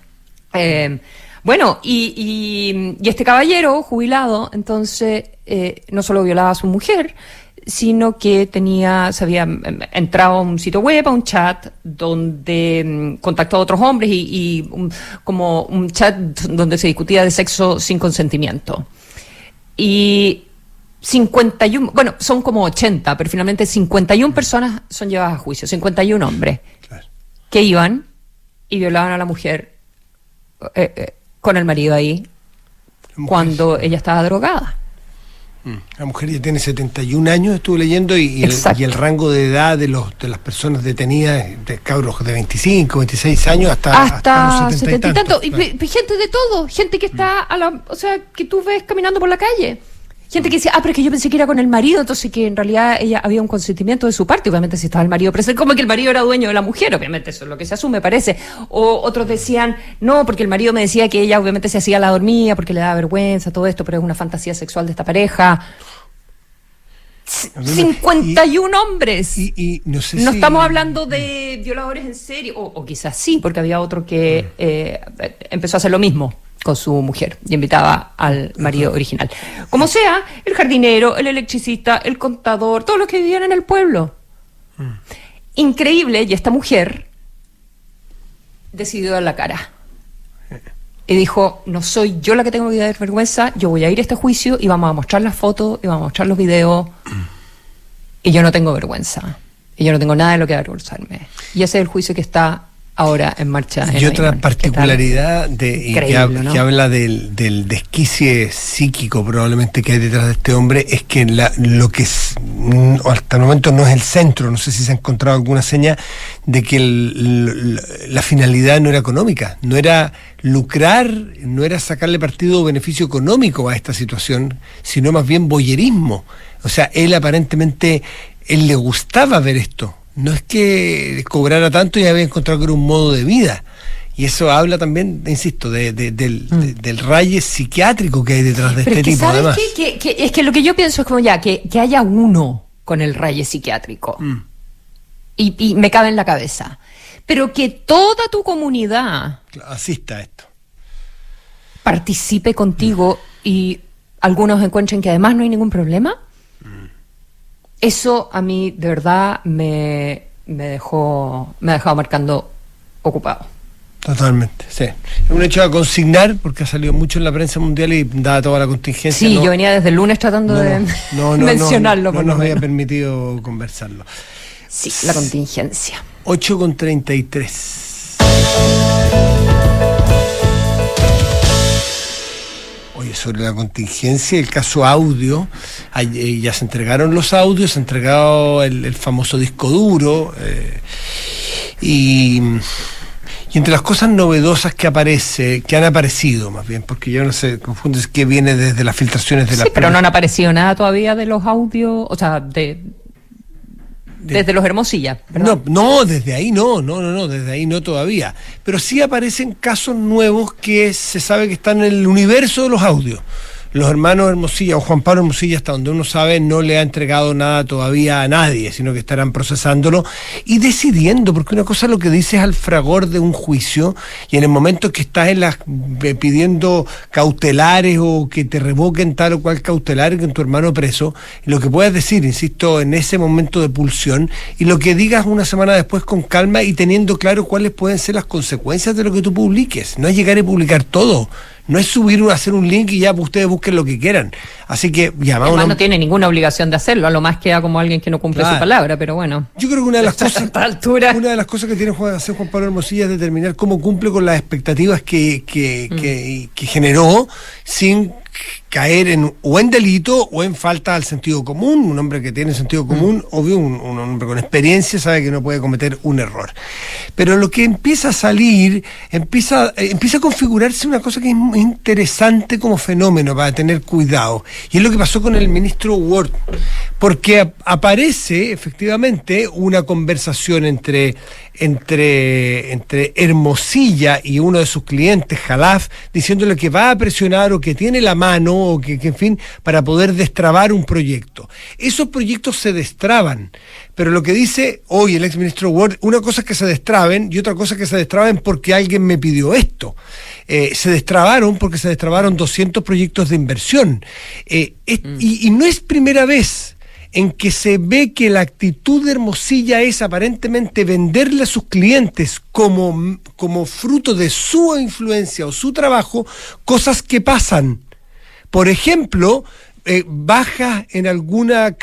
S4: Bueno, y este caballero jubilado, entonces, no solo violaba a su mujer, sino que se había entrado a un sitio web, a un chat, donde contactó a otros hombres como un chat donde se discutía de sexo sin consentimiento. Y 51, bueno, son como 80, pero finalmente 51 personas son llevadas a juicio, 51 hombres, claro, que iban y violaban a la mujer con el marido ahí cuando ella estaba drogada.
S3: La mujer ya tiene 71 años, estuve leyendo, y el rango de edad de las personas detenidas, de cabros de 25, 26 años hasta los 70 y tanto.
S4: Y gente de todo, gente que está o sea, que tú ves caminando por la calle. Gente que dice, pero es que yo pensé que era con el marido, entonces que en realidad ella había un consentimiento de su parte, obviamente si estaba el marido presente, como que el marido era dueño de la mujer, obviamente eso es lo que se asume, parece. O otros decían, no, porque el marido me decía que ella obviamente se hacía la dormida, porque le daba vergüenza, todo esto, pero es una fantasía sexual de esta pareja. 51 hombres.
S3: Y no sé
S4: no estamos hablando de violadores en serie, o quizás sí, porque había otro que empezó a hacer lo mismo con su mujer y invitaba al marido original. Como sea, el jardinero, el electricista, el contador, todos los que vivían en el pueblo. Increíble, y esta mujer decidió dar la cara. Y dijo, no soy yo la que tengo que dar vergüenza, yo voy a ir a este juicio y vamos a mostrar las fotos y vamos a mostrar los videos, y yo no tengo vergüenza. Y yo no tengo nada de lo que avergonzarme. Y ese es el juicio que está ahora en marcha.
S3: Y otra particularidad que habla del desquicie psíquico probablemente que hay detrás de este hombre es que lo que hasta el momento no es el centro, no sé si se ha encontrado alguna seña de que la finalidad no era económica, no era lucrar, no era sacarle partido o beneficio económico a esta situación, sino más bien voyerismo. O sea, él le gustaba ver esto. No es que cobrara tanto y había encontrado que era un modo de vida. Y eso habla también, insisto, del raye psiquiátrico que hay detrás de este tipo.
S4: ¿Sabes
S3: además?
S4: Que es que lo que yo pienso es como que haya uno con el raye psiquiátrico. Y me cabe en la cabeza. Pero que toda tu comunidad
S3: asista a esto,
S4: participe contigo y algunos encuentren que además no hay ningún problema. Eso a mí de verdad me ha dejado marcando ocupado.
S3: Totalmente, sí. Es un hecho a consignar porque ha salido mucho en la prensa mundial y dada toda la contingencia.
S4: Sí, yo venía desde el lunes tratando de mencionarlo.
S3: No nos había permitido conversarlo.
S4: Sí, la contingencia.
S3: 8:33. Oye, sobre la contingencia, el caso audio, ya se entregaron los audios, se ha entregado el famoso disco duro, y entre las cosas novedosas que han aparecido más bien, porque yo no sé, confundo, es que viene desde las filtraciones de la...
S4: Sí, pero no han aparecido nada todavía de los audios, o sea, desde los Hermosilla, ¿verdad?
S3: No, desde ahí no, desde ahí no todavía. Pero sí aparecen casos nuevos que se sabe que están en el universo de los audios. los hermanos Hermosilla o Juan Pablo Hermosilla, hasta donde uno sabe, no le ha entregado nada todavía a nadie, sino que estarán procesándolo y decidiendo, porque una cosa es lo que dices al fragor de un juicio y en el momento que estás pidiendo cautelares o que te revoquen tal o cual cautelar con tu hermano preso, lo que puedas decir, insisto, en ese momento de pulsión, y lo que digas una semana después con calma y teniendo claro cuáles pueden ser las consecuencias de lo que tú publiques. No es llegar y publicar todo. No es hacer un link y ya ustedes busquen lo que quieran. Así que
S4: además no tiene ninguna obligación de hacerlo, a lo más queda como alguien que no cumple su palabra, pero bueno.
S3: Yo creo que una de las cosas que tiene que hacer Juan Pablo Hermosilla es determinar cómo cumple con las expectativas que generó sin caer o en delito o en falta al sentido común. Un hombre que tiene sentido común, obvio, un hombre con experiencia sabe que no puede cometer un error. Pero lo que empieza a salir, empieza a configurarse una cosa que es muy interesante como fenómeno para tener cuidado. Y es lo que pasó con el ministro Ward. Porque aparece efectivamente una conversación entre Hermosilla y uno de sus clientes, Jalaf, diciéndole que va a presionar o que tiene la mano o que en fin, para poder destrabar un proyecto. Esos proyectos se destraban, pero lo que dice hoy el exministro Ward, una cosa es que se destraben y otra cosa es que se destraben porque alguien me pidió esto. Se destrabaron porque se destrabaron 200 proyectos de inversión. Y no es primera vez en que se ve que la actitud de Hermosilla es aparentemente venderle a sus clientes como fruto de su influencia o su trabajo, cosas que pasan. Por ejemplo, baja en alguna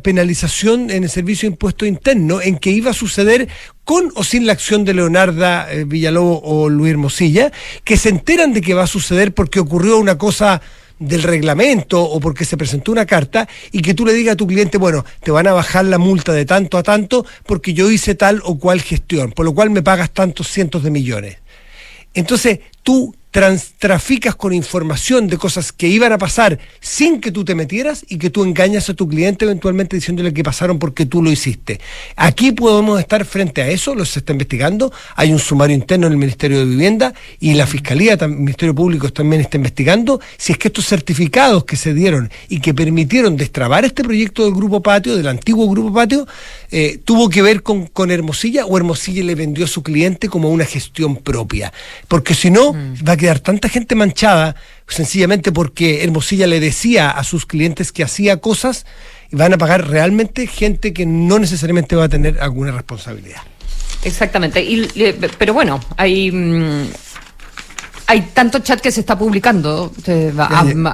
S3: penalización en el Servicio de Impuesto Interno, en que iba a suceder con o sin la acción de Leonarda Villalobos o Luis Hermosilla, que se enteran de que va a suceder porque ocurrió una cosa del reglamento o porque se presentó una carta, y que tú le digas a tu cliente, bueno, te van a bajar la multa de tanto a tanto porque yo hice tal o cual gestión, por lo cual me pagas tantos cientos de millones. Entonces tú traficas con información de cosas que iban a pasar sin que tú te metieras y que tú engañas a tu cliente eventualmente diciéndole que pasaron porque tú lo hiciste. Aquí podemos estar frente a eso, se está investigando, hay un sumario interno en el Ministerio de Vivienda y la Fiscalía, el Ministerio Público también está investigando si es que estos certificados que se dieron y que permitieron destrabar este proyecto del Grupo Patio, del antiguo Grupo Patio, tuvo que ver con Hermosilla, o Hermosilla le vendió a su cliente como una gestión propia. Porque si no, va a quedar tanta gente manchada, sencillamente porque Hermosilla le decía a sus clientes que hacía cosas, y van a pagar realmente gente que no necesariamente va a tener alguna responsabilidad.
S4: Exactamente. Pero bueno, hay tanto chat que se está publicando.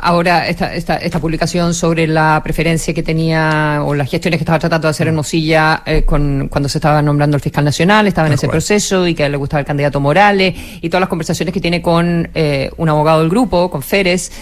S4: Ahora esta publicación sobre la preferencia que tenía o las gestiones que estaba tratando de hacer Hermosilla cuando se estaba nombrando el fiscal nacional, estaba en ese proceso, y que le gustaba el candidato Morales, y todas las conversaciones que tiene con un abogado del grupo, con Férez.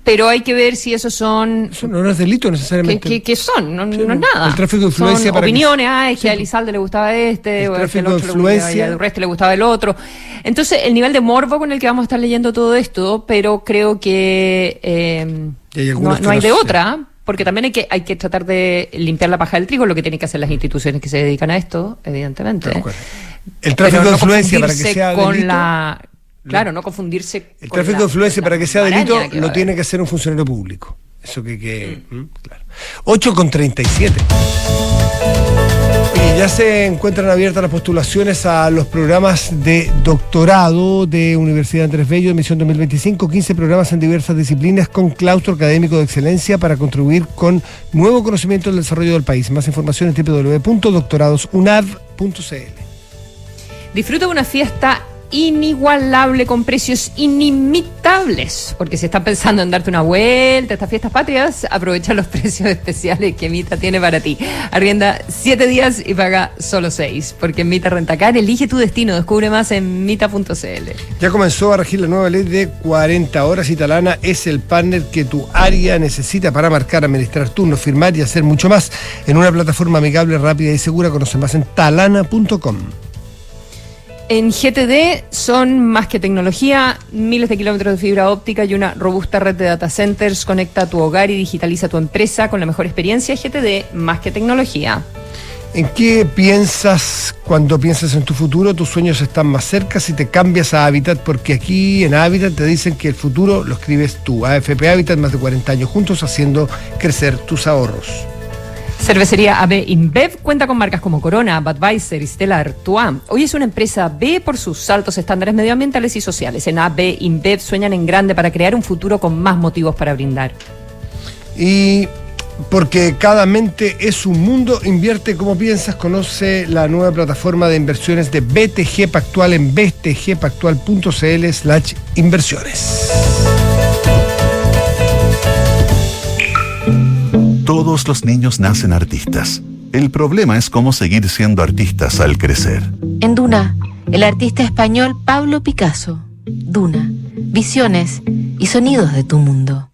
S4: Pero hay que ver si esos son...
S3: Eso no es delito necesariamente.
S4: ¿Qué son? No es nada.
S3: El tráfico de influencia.
S4: Son opiniones, es que a Elizalde le gustaba este, o a el otro y al resto le gustaba el otro. Entonces, el nivel de morbo con el que vamos a estar leyendo todo esto, pero creo que no hay de otra, porque también hay que tratar de limpiar la paja del trigo, lo que tienen que hacer las instituciones que se dedican a esto, evidentemente.
S3: El tráfico de influencia para que sea delito...
S4: Claro, no confundirse.
S3: El tráfico de influencia para que sea delito lo tiene que hacer un funcionario público. Eso claro. 8:37. Y ya se encuentran abiertas las postulaciones a los programas de doctorado de Universidad Andrés Bello, emisión 2025, 15 programas en diversas disciplinas con claustro académico de excelencia para contribuir con nuevo conocimiento del desarrollo del país. Más información en www.doctoradosunav.cl.
S4: Disfruta de una fiesta inigualable con precios inimitables, porque si estás pensando en darte una vuelta a estas fiestas patrias, aprovecha los precios especiales que Mita tiene para ti. Arrienda 7 días y paga solo 6, porque en Mita Rentacar elige tu destino. Descubre más en mita.cl.
S3: Ya comenzó a regir la nueva ley de 40 horas y Talana es el partner que tu área necesita para marcar, administrar turnos, firmar y hacer mucho más en una plataforma amigable, rápida y segura. Conoce más en talana.com.
S4: En GTD son más que tecnología, miles de kilómetros de fibra óptica y una robusta red de data centers. Conecta tu hogar y digitaliza tu empresa con la mejor experiencia. GTD, más que tecnología.
S3: ¿En qué piensas cuando piensas en tu futuro? Tus sueños están más cerca si te cambias a Habitat, porque aquí en Habitat te dicen que el futuro lo escribes tú. AFP Habitat, más de 40 años juntos haciendo crecer tus ahorros.
S4: Cervecería AB InBev cuenta con marcas como Corona, Budweiser y Stella Artois. Hoy es una empresa B por sus altos estándares medioambientales y sociales. En AB InBev sueñan en grande para crear un futuro con más motivos para brindar.
S3: Y porque cada mente es un mundo, invierte como piensas. Conoce la nueva plataforma de inversiones de BTG Pactual en btgpactual.cl/inversiones.
S2: Todos los niños nacen artistas. El problema es cómo seguir siendo artistas al crecer.
S5: En Duna, el artista español Pablo Picasso. Duna, visiones y sonidos de tu mundo.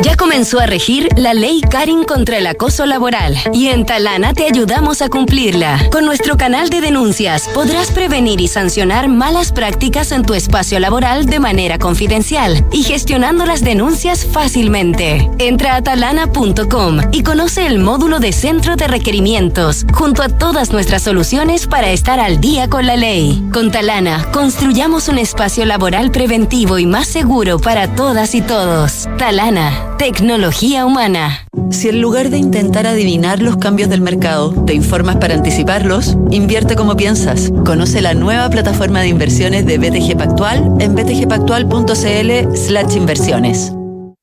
S6: Ya comenzó a regir la ley Karin contra el acoso laboral y en Talana te ayudamos a cumplirla. Con nuestro canal de denuncias podrás prevenir y sancionar malas prácticas en tu espacio laboral de manera confidencial y gestionando las denuncias fácilmente. Entra a talana.com y conoce el módulo de centro de requerimientos junto a todas nuestras soluciones para estar al día con la ley. Con Talana, construyamos un espacio laboral preventivo y más seguro para todas y todos. Talana. Tecnología humana.
S7: Si en lugar de intentar adivinar los cambios del mercado, te informas para anticiparlos, invierte como piensas. Conoce la nueva plataforma de inversiones de BTG Pactual en btgpactual.cl/inversiones.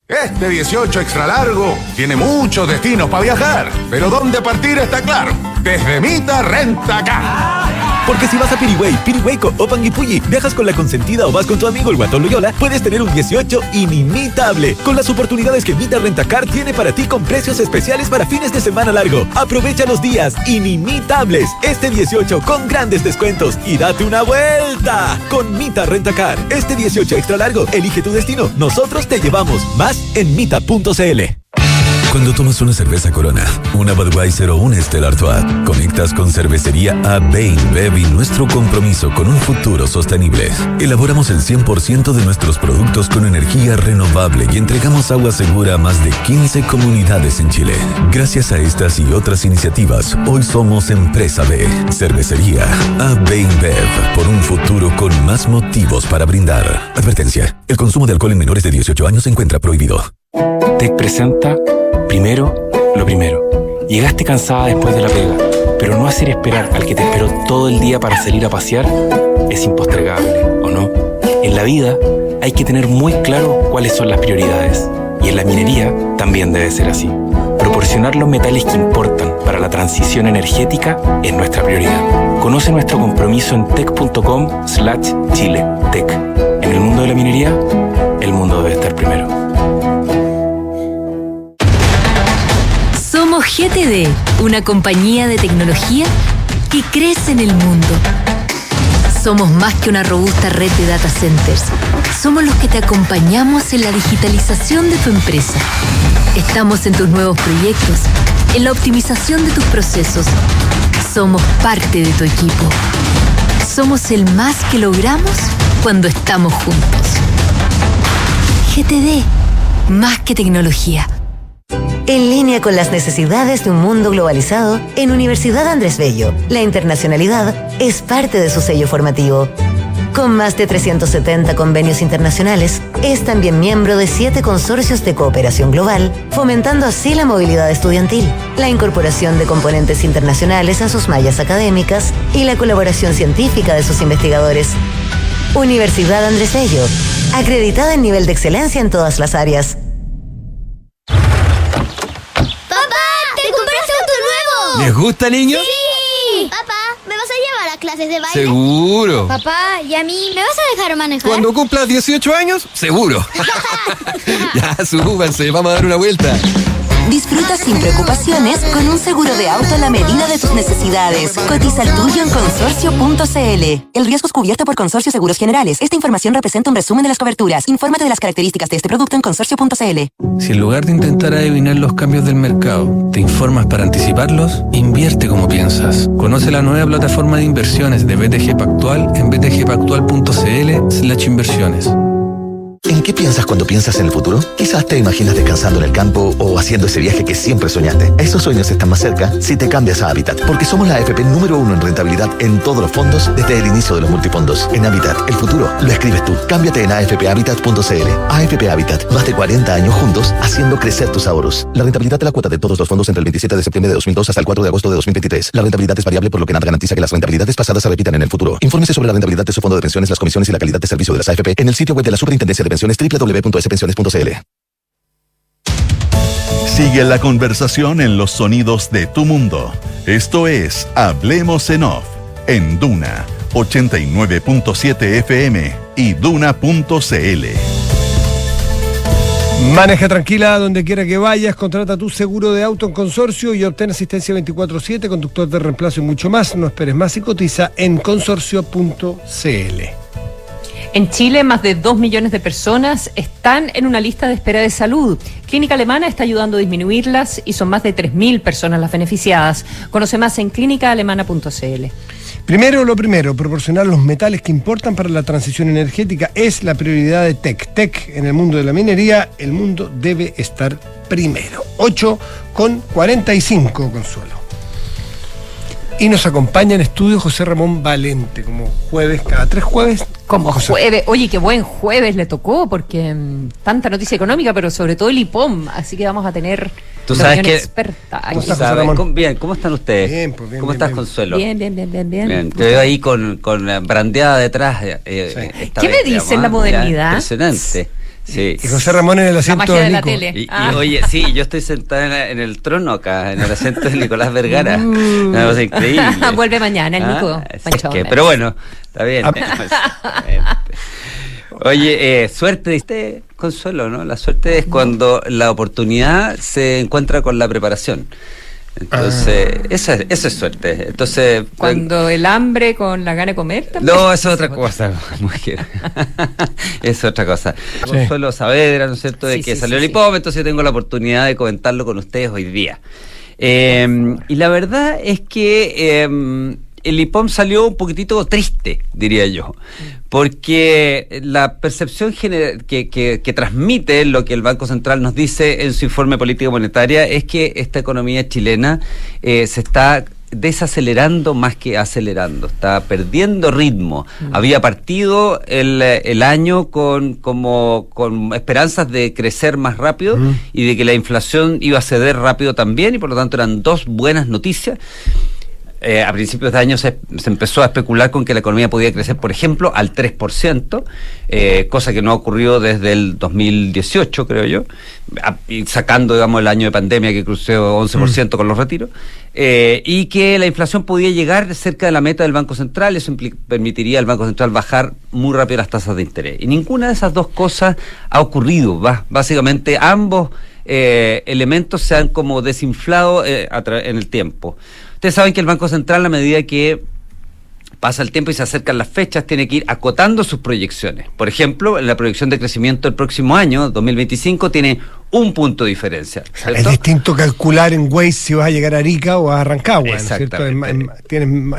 S8: Este 18 extra largo tiene muchos destinos para viajar, pero ¿dónde partir está claro? Desde Mita Rentacar.
S9: Porque si vas a Pirihueco o Panguipulli, viajas con la consentida o vas con tu amigo el Guatón Loyola, puedes tener un 18 inimitable, con las oportunidades que Mita Rentacar tiene para ti con precios especiales para fines de semana largo. Aprovecha los días inimitables este 18 con grandes descuentos y date una vuelta con Mita Rentacar. Este 18 extra largo, elige tu destino, nosotros te llevamos. Más en mita.cl.
S10: Cuando tomas una cerveza Corona, una Budweiser o una Stella Artois, conectas con Cervecería AB InBev y nuestro compromiso con un futuro sostenible. Elaboramos el 100% de nuestros productos con energía renovable y entregamos agua segura a más de 15 comunidades en Chile. Gracias a estas y otras iniciativas, hoy somos Empresa B. Cervecería AB InBev, por un futuro con más motivos para brindar. Advertencia: el consumo de alcohol en menores de 18 años se encuentra prohibido.
S11: TEC presenta Primero, lo primero. Llegaste cansada después de la pega, pero no hacer esperar al que te esperó todo el día para salir a pasear es impostergable, ¿o no? En la vida hay que tener muy claro cuáles son las prioridades, y en la minería también debe ser así. Proporcionar los metales que importan para la transición energética es nuestra prioridad. Conoce nuestro compromiso en tec.com/Chile. TEC. En el mundo de la minería, el mundo debe estar primero.
S6: Somos GTD, una compañía de tecnología que crece en el mundo. Somos más que una robusta red de data centers. Somos los que te acompañamos en la digitalización de tu empresa. Estamos en tus nuevos proyectos, en la optimización de tus procesos. Somos parte de tu equipo. Somos el más que logramos cuando estamos juntos. GTD, más que tecnología.
S12: En línea con las necesidades de un mundo globalizado, en Universidad Andrés Bello, la internacionalidad es parte de su sello formativo. Con más de 370 convenios internacionales, es también miembro de 7 consorcios de cooperación global, fomentando así la movilidad estudiantil, la incorporación de componentes internacionales a sus mallas académicas y la colaboración científica de sus investigadores. Universidad Andrés Bello, acreditada en nivel de excelencia en todas las áreas.
S13: ¿Les gusta, niños?
S14: ¡Sí! Papá, ¿me vas a llevar a clases de baile?
S13: ¡Seguro!
S14: Papá, ¿y a mí me vas a dejar manejar?
S13: Cuando cumplas 18 años, seguro. Ya, súbanse, vamos a dar una vuelta.
S15: Disfruta sin preocupaciones con un seguro de auto a la medida de tus necesidades. Cotiza el tuyo en consorcio.cl. El riesgo es cubierto por Consorcio Seguros Generales. Esta información representa un resumen de las coberturas. Infórmate de las características de este producto en consorcio.cl.
S16: Si en lugar de intentar adivinar los cambios del mercado, te informas para anticiparlos, invierte como piensas. Conoce la nueva plataforma de inversiones de BTG Pactual en btgpactual.cl/inversiones.
S17: En ¿En qué piensas cuando piensas en el futuro? Quizás te imaginas descansando en el campo o haciendo ese viaje que siempre soñaste. Esos sueños están más cerca si te cambias a Habitat, porque somos la AFP número 1 en rentabilidad en todos los fondos desde el inicio de los multifondos. En Habitat, el futuro lo escribes tú. Cámbiate en afphabitat.cl. AFP Habitat, más de 40 años juntos haciendo crecer tus ahorros. La rentabilidad de la cuota de todos los fondos entre el 27 de septiembre de 2002 hasta el 4 de agosto de 2023. La rentabilidad es variable, por lo que nada garantiza que las rentabilidades pasadas se repitan en el futuro. Infórmese sobre la rentabilidad de su fondo de pensiones, las comisiones y la calidad de servicio de las AFP en el sitio web de la Superintendencia de Pensiones www.spensiones.cl.
S2: Sigue la conversación en los sonidos de tu mundo. Esto es Hablemos en Off, en Duna 89.7 FM y Duna.cl.
S3: Maneja tranquila donde quiera que vayas, contrata tu seguro de auto en Consorcio y obtén asistencia 24/7, conductor de reemplazo y mucho más. No esperes más y cotiza en consorcio.cl.
S4: En Chile, más de 2 millones de personas están en una lista de espera de salud. Clínica Alemana está ayudando a disminuirlas y son más de 3.000 personas las beneficiadas. Conoce más en clínicaalemana.cl.
S3: Primero, lo primero, proporcionar los metales que importan para la transición energética es la prioridad de TEC. TEC, en el mundo de la minería, el mundo debe estar primero. 8:45, Consuelo. Y nos acompaña en estudio José Ramón Valente, como jueves, cada 3 jueves.
S4: Como jueves, oye, qué buen jueves le tocó, porque tanta noticia económica, pero sobre todo el IPOM, así que vamos a tener
S18: tú sabes que
S4: experta.
S18: ¿Cómo están ustedes?
S3: Bien, pues bien.
S18: ¿Cómo estás, Consuelo?
S4: Bien.
S18: Te veo ahí con brandeada detrás.
S4: ¿Qué me dicen la modernidad?
S18: Impresionante. Sí.
S3: Y José Ramón en el asiento
S4: de
S3: de
S4: la
S3: Nico.
S4: tele.
S18: Y oye, sí, yo estoy sentada en el trono acá, en el asiento de Nicolás Vergara. Una cosa increíble.
S4: Vuelve mañana el Nico.
S18: Pero bueno, está bien. Oye, suerte, ¿viste, Consuelo? ¿No? La suerte es cuando la oportunidad se encuentra con la preparación. Entonces, esa es suerte. Entonces,
S4: cuando el hambre con la gana de comer también.
S18: No, eso es otra cosa, mujer. Es otra cosa. Sí. Consuelo Saavedra, ¿no es cierto? De que salió el IPOM, entonces yo tengo la oportunidad de comentarlo con ustedes hoy día. Y la verdad es que el IPOM salió un poquitito triste, diría yo, porque la percepción general que transmite lo que el Banco Central nos dice en su informe político monetaria es que esta economía chilena se está desacelerando más que acelerando, está perdiendo ritmo. Había partido el año con esperanzas de crecer más rápido y de que la inflación iba a ceder rápido también, y por lo tanto eran dos buenas noticias. A principios de año se empezó a especular con que la economía podía crecer, por ejemplo, al 3%, cosa que no ocurrió desde el 2018, creo yo, y sacando, digamos, el año de pandemia que creció 11% con los retiros, y que la inflación podía llegar cerca de la meta del Banco Central. Eso permitiría al Banco Central bajar muy rápido las tasas de interés. Y ninguna de esas dos cosas ha ocurrido. Básicamente ambos elementos se han como desinflado en el tiempo. Ustedes saben que el Banco Central, a medida que pasa el tiempo y se acercan las fechas, tiene que ir acotando sus proyecciones. Por ejemplo, en la proyección de crecimiento del próximo año, 2025, tiene un punto de diferencia, ¿cierto?
S3: Es distinto calcular en Waze si vas a llegar a Arica o a Rancagua, ¿no es cierto? Es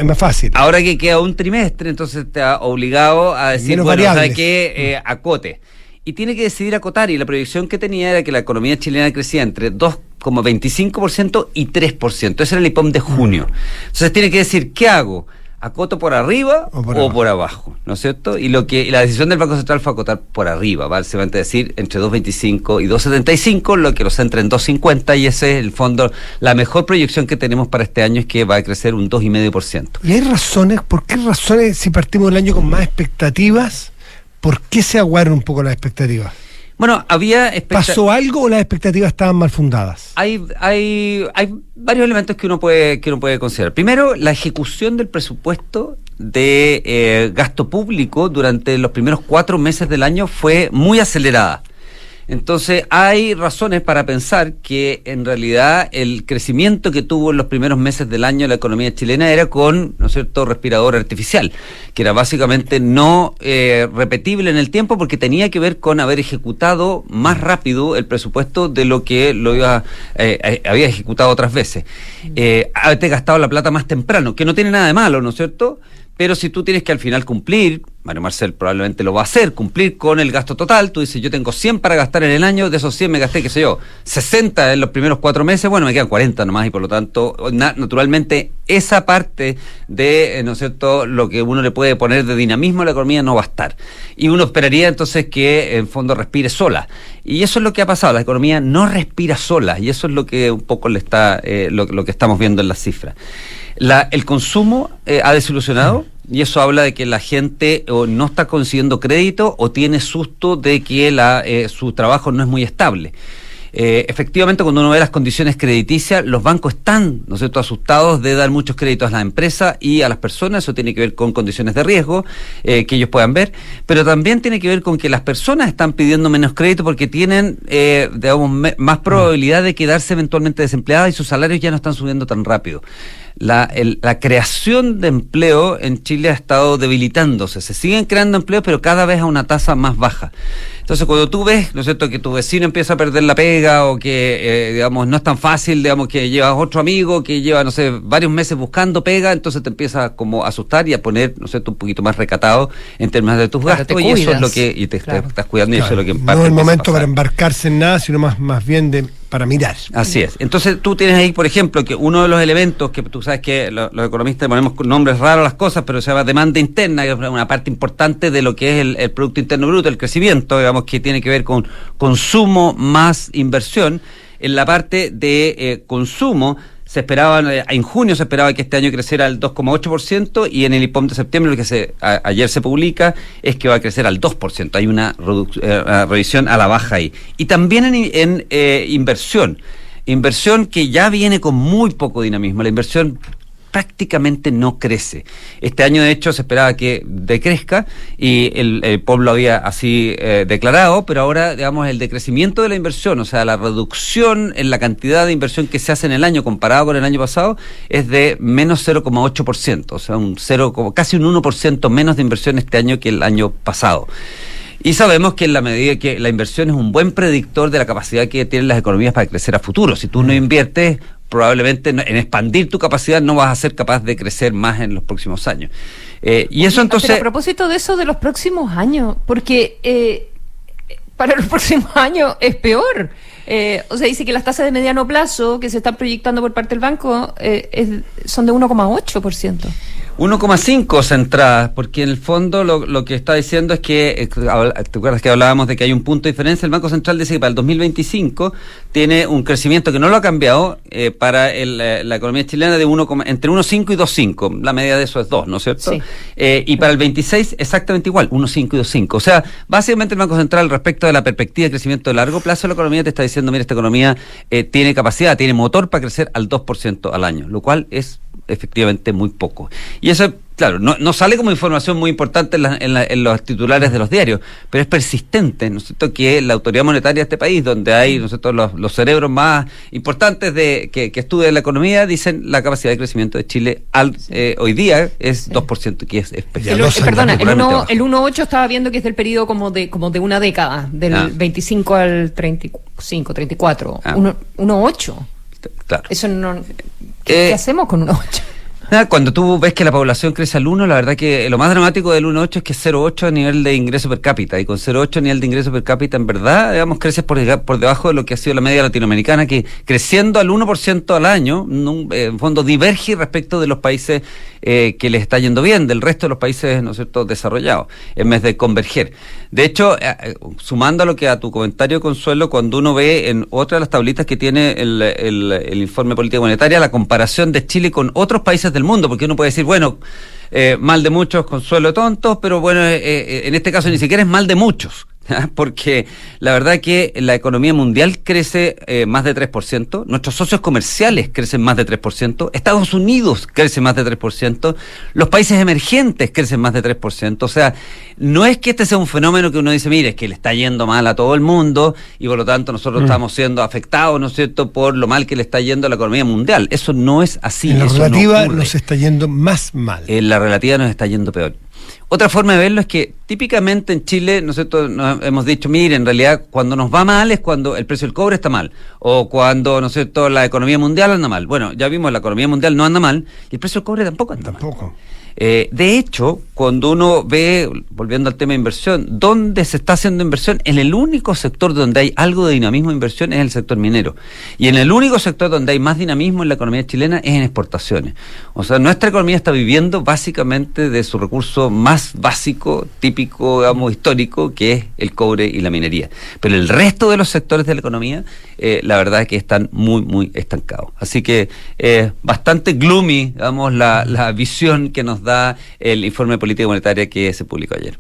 S3: más fácil.
S18: Ahora que queda un trimestre, entonces te ha obligado a decir,
S3: menos
S18: bueno,
S3: variables.
S18: ¿sabe qué? Acote. Y tiene que decidir acotar, y la proyección que tenía era que la economía chilena crecía entre 2,25% y 3%. Ese era el IPOM de junio. Entonces tiene que decir, ¿qué hago? ¿Acoto por arriba o por abajo? ¿No es cierto? Y la decisión del Banco Central fue acotar por arriba, básicamente decir entre 2,25 y 2,75, lo que lo centra en 2,50, y ese es, el fondo, la mejor proyección que tenemos para este año es que va a crecer un 2,5%.
S3: ¿Y hay razones? ¿Por qué razones, si partimos el año con más expectativas, por qué se aguaron un poco las expectativas?
S18: Bueno,
S3: ¿pasó algo o las expectativas estaban mal fundadas?
S18: Hay varios elementos que uno puede considerar. Primero, la ejecución del presupuesto de gasto público durante los primeros 4 meses del año fue muy acelerada. Entonces, hay razones para pensar que en realidad el crecimiento que tuvo en los primeros meses del año la economía chilena era con, ¿no es cierto?, respirador artificial, que era básicamente no repetible en el tiempo, porque tenía que ver con haber ejecutado más rápido el presupuesto de lo que había ejecutado otras veces. Haberte gastado la plata más temprano, que no tiene nada de malo, ¿no es cierto?, Pero si tú tienes que al final cumplir, Mario Marcel probablemente lo va a hacer, cumplir con el gasto total, tú dices, yo tengo 100 para gastar en el año, de esos 100 me gasté, qué sé yo, 60 en los primeros 4 meses, bueno, me quedan 40 nomás, y por lo tanto, naturalmente, esa parte de, ¿no es cierto?, lo que uno le puede poner de dinamismo a la economía no va a estar. Y uno esperaría entonces que, en fondo, respire sola. Y eso es lo que ha pasado, la economía no respira sola, y eso es lo que un poco le está, lo que estamos viendo en las cifras. El consumo ha desilusionado, y eso habla de que la gente o no está consiguiendo crédito o tiene susto de que su trabajo no es muy estable. Efectivamente, cuando uno ve las condiciones crediticias, los bancos están, ¿no es cierto?, asustados de dar muchos créditos a las empresas y a las personas. Eso tiene que ver con condiciones de riesgo que ellos puedan ver, pero también tiene que ver con que las personas están pidiendo menos crédito porque tienen, digamos, más probabilidad de quedarse eventualmente desempleadas y sus salarios ya no están subiendo tan rápido. La creación de empleo en Chile ha estado debilitándose. Se siguen creando empleos, pero cada vez a una tasa más baja. Entonces, cuando tú ves, ¿no es cierto?, que tu vecino empieza a perder la pega o que, digamos, no es tan fácil, digamos, que llevas otro amigo que lleva, no sé, varios meses buscando pega, entonces te empieza como a asustar y a poner, ¿no es cierto?, un poquito más recatado en términos de tus gastos, y eso es lo que, y te estás cuidando, y eso es lo que en parte
S3: no es el momento para embarcarse en nada, sino más bien para mirar.
S18: Así es. Entonces tú tienes ahí, por ejemplo, que uno de los elementos que tú sabes que los economistas ponemos nombres raros a las cosas, pero se llama demanda interna, que es una parte importante de lo que es el Producto Interno Bruto, el crecimiento, digamos, que tiene que ver con consumo más inversión. En la parte de consumo, se esperaba, en junio se esperaba que este año creciera al 2,8%, y en el IPOM de septiembre, lo que ayer se publica, es que va a crecer al 2%. Hay una revisión a la baja ahí. Y también en inversión que ya viene con muy poco dinamismo. La inversión prácticamente no crece. Este año, de hecho, se esperaba que decrezca, y el pueblo había así declarado, pero ahora, digamos, el decrecimiento de la inversión, o sea, la reducción en la cantidad de inversión que se hace en el año comparado con el año pasado, es de menos 0,8%, o sea, casi un 1% menos de inversión este año que el año pasado. Y sabemos que en la medida que la inversión es un buen predictor de la capacidad que tienen las economías para crecer a futuro. Si tú no inviertes, probablemente en expandir tu capacidad no vas a ser capaz de crecer más en los próximos años. Y eso entonces...
S4: Pero a propósito de eso de los próximos años, porque para los próximos años es peor. O sea, dice que las tasas de mediano plazo que se están proyectando por parte del banco son de 1,8%.
S18: 1,5 centradas, porque en el fondo lo que está diciendo es que, ¿te acuerdas que hablábamos de que hay un punto de diferencia? El Banco Central dice que para el 2025 tiene un crecimiento que no lo ha cambiado para la economía chilena de entre 1,5 y 2,5. La media de eso es 2, ¿no es cierto?
S4: Sí.
S18: Y para el 26 exactamente igual, 1,5 y 2,5. O sea, básicamente el Banco Central, respecto de la perspectiva de crecimiento de largo plazo de la economía, te está diciendo, mira, esta economía tiene capacidad, tiene motor para crecer al 2% al año, lo cual es efectivamente muy poco. Y eso, claro, no sale como información muy importante en los titulares de los diarios, pero es persistente, ¿no es cierto?, que la autoridad monetaria de este país, donde hay, ¿no es cierto?, los cerebros más importantes que estudian la economía, dicen la capacidad de crecimiento de Chile hoy día es 2%, que es especial.
S4: Perdona, el 1,8 estaba viendo que es del periodo como de una década, del 25 al 35, 34. 1,8.
S18: Claro.
S4: Eso no... ¿Qué hacemos con 1,8?
S18: Cuando tú ves que la población crece al 1, la verdad que lo más dramático del 1,8 es que es 0,8 a nivel de ingreso per cápita, y con 0,8 a nivel de ingreso per cápita, en verdad, digamos, creces por debajo de lo que ha sido la media latinoamericana, que creciendo al 1% al año, en fondo diverge respecto de los países que les está yendo bien, del resto de los países, ¿no es cierto?, desarrollados, en vez de converger. De hecho, sumando a tu comentario, Consuelo, cuando uno ve en otra de las tablitas que tiene el informe de política monetaria, la comparación de Chile con otros países del mundo, porque uno puede decir, bueno, mal de muchos, consuelo de tontos, pero bueno, en este caso ni siquiera es mal de muchos, porque la verdad es que la economía mundial crece más de 3%, nuestros socios comerciales crecen más de 3%, Estados Unidos crece más de 3%, los países emergentes crecen más de 3%, o sea, no es que este sea un fenómeno que uno dice, mire, es que le está yendo mal a todo el mundo y por lo tanto nosotros estamos siendo afectados, ¿no es cierto?, por lo mal que le está yendo a la economía mundial. Eso no es así.
S3: En la relativa nos está yendo más mal.
S18: En la relativa nos está yendo peor. Otra forma de verlo es que típicamente en Chile, ¿no es cierto?, nos hemos dicho, mire, en realidad cuando nos va mal es cuando el precio del cobre está mal, o cuando, ¿no es cierto?, la economía mundial anda mal. Bueno, ya vimos, la economía mundial no anda mal, y el precio del cobre tampoco anda mal. De hecho, cuando uno ve, volviendo al tema de inversión, ¿dónde se está haciendo inversión? En el único sector donde hay algo de dinamismo de inversión es el sector minero. Y en el único sector donde hay más dinamismo en la economía chilena es en exportaciones. O sea, nuestra economía está viviendo básicamente de su recurso más básico, típico, digamos, histórico, que es el cobre y la minería. Pero el resto de los sectores de la economía, la verdad es que están muy, muy estancados. Así que bastante gloomy, digamos, la visión que nos da el informe de política monetaria que se publicó ayer.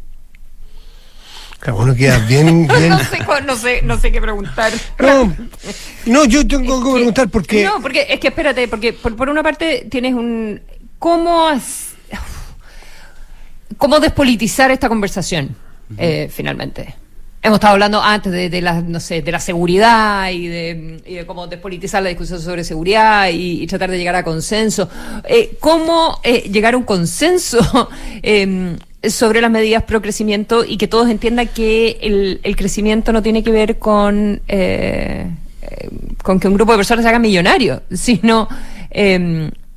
S3: Claro, uno queda bien...
S4: no sé qué preguntar.
S3: No, yo tengo que preguntar porque...
S4: No, porque es que espérate, porque por una parte tienes un... ¿Cómo despolitizar esta conversación, finalmente? Hemos estado hablando antes de la seguridad y de cómo despolitizar la discusión sobre seguridad y tratar de llegar a consenso. ¿Cómo llegar a un consenso sobre las medidas pro crecimiento y que todos entiendan que el crecimiento no tiene que ver con que un grupo de personas se haga millonario, sino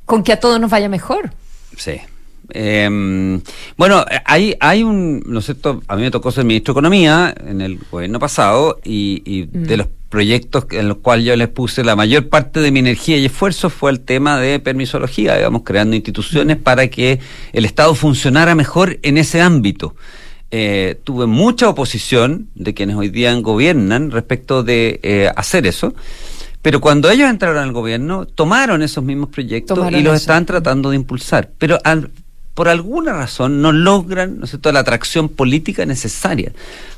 S4: con que a todos nos vaya mejor?
S18: Sí. Bueno, hay un, ¿no es cierto? A mí me tocó ser ministro de Economía en el gobierno pasado y de los proyectos en los cuales yo les puse la mayor parte de mi energía y esfuerzo fue el tema de permisología, digamos, creando instituciones para que el Estado funcionara mejor en ese ámbito. Tuve mucha oposición de quienes hoy día gobiernan respecto de hacer eso. Pero cuando ellos entraron al gobierno, tomaron esos mismos proyectos y los están tratando de impulsar. Pero por alguna razón no logran, ¿no es cierto?, la atracción política necesaria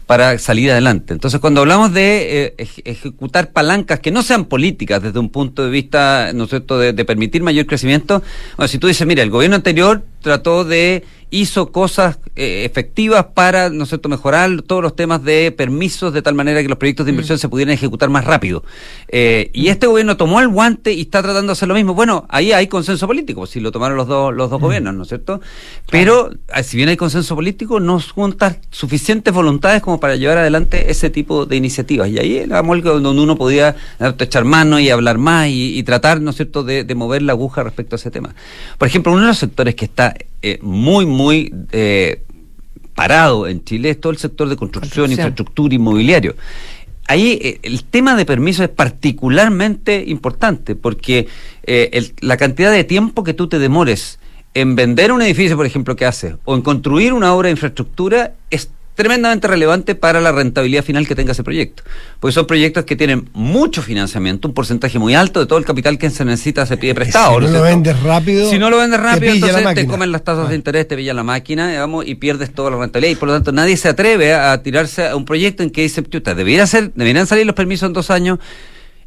S18: para salir adelante. Entonces, cuando hablamos de ejecutar palancas que no sean políticas desde un punto de vista, ¿no es cierto?, de permitir mayor crecimiento, bueno, si tú dices, mira, el gobierno anterior hizo cosas efectivas para, ¿no es cierto?, mejorar todos los temas de permisos de tal manera que los proyectos de inversión se pudieran ejecutar más rápido. Y este gobierno tomó el guante y está tratando de hacer lo mismo. Bueno, ahí hay consenso político, si lo tomaron los dos gobiernos, ¿no es cierto? Pero, si bien hay consenso político, no juntan suficientes voluntades como para llevar adelante ese tipo de iniciativas. Y ahí era algo donde uno podía echar mano y hablar más y tratar, ¿no es cierto?, de mover la aguja respecto a ese tema. Por ejemplo, uno de los sectores que está muy parado en Chile es todo el sector de construcción, infraestructura, inmobiliario. Ahí el tema de permisos es particularmente importante porque la cantidad de tiempo que tú te demores en vender un edificio, por ejemplo, que haces, o en construir una obra de infraestructura es tremendamente relevante para la rentabilidad final que tenga ese proyecto. Porque son proyectos que tienen mucho financiamiento, un porcentaje muy alto de todo el capital que se necesita se pide prestado.
S3: Si no lo vendes rápido,
S18: entonces te comen las tasas de interés, te pilla la máquina, digamos, y pierdes toda la rentabilidad. Y por lo tanto nadie se atreve a tirarse a un proyecto en que dice, chuta, deberían salir los permisos en 2 años.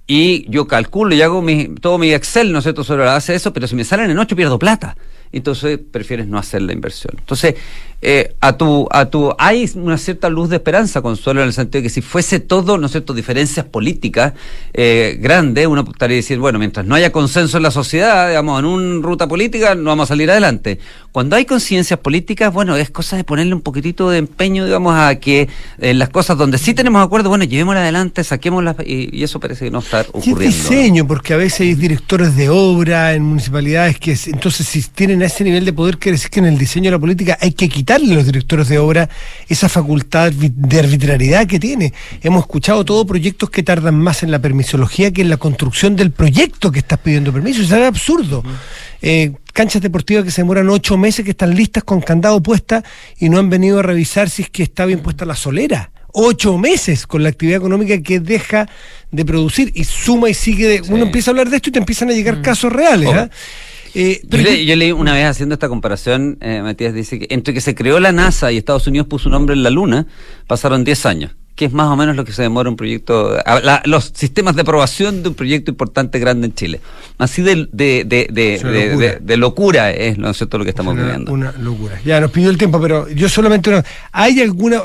S18: Y yo calculo y hago todo mi Excel, ¿no es cierto?, sobre la base de eso, pero si me salen en 8 pierdo plata. Entonces prefieres no hacer la inversión. Entonces, hay una cierta luz de esperanza, Consuelo, en el sentido de que si fuese todo, ¿no es cierto?, diferencias políticas grandes, uno estaría diciendo, bueno, mientras no haya consenso en la sociedad, digamos, en una ruta política, no vamos a salir adelante. Cuando hay conciencias políticas, bueno, es cosa de ponerle un poquitito de empeño, digamos, a que las cosas donde sí tenemos acuerdo, bueno, llevémoslas adelante, saquémoslas, y eso parece que no está ocurriendo.
S3: Y el diseño, porque a veces hay directores de obra en municipalidades que, entonces, si tienen a ese nivel de poder, quiere decir que en el diseño de la política hay que quitarle a los directores de obra esa facultad de arbitrariedad que tiene. Hemos escuchado todos proyectos que tardan más en la permisología que en la construcción del proyecto que estás pidiendo permiso. Eso es absurdo. Canchas deportivas que se demoran 8 meses, que están listas con candado puesta y no han venido a revisar si es que está bien puesta la solera. 8 meses con la actividad económica que deja de producir y suma y sigue. Uno empieza a hablar de esto y te empiezan a llegar casos reales.
S18: Yo leí una vez haciendo esta comparación, Matías dice que entre que se creó la NASA y Estados Unidos puso un hombre en la Luna, pasaron 10 años. Que es más o menos lo que se demora un proyecto, los sistemas de aprobación de un proyecto importante, grande en Chile. Así de locura es, ¿no es cierto?, lo que estamos viviendo.
S3: Una locura. Ya nos pidió el tiempo, pero yo solamente ¿hay alguna,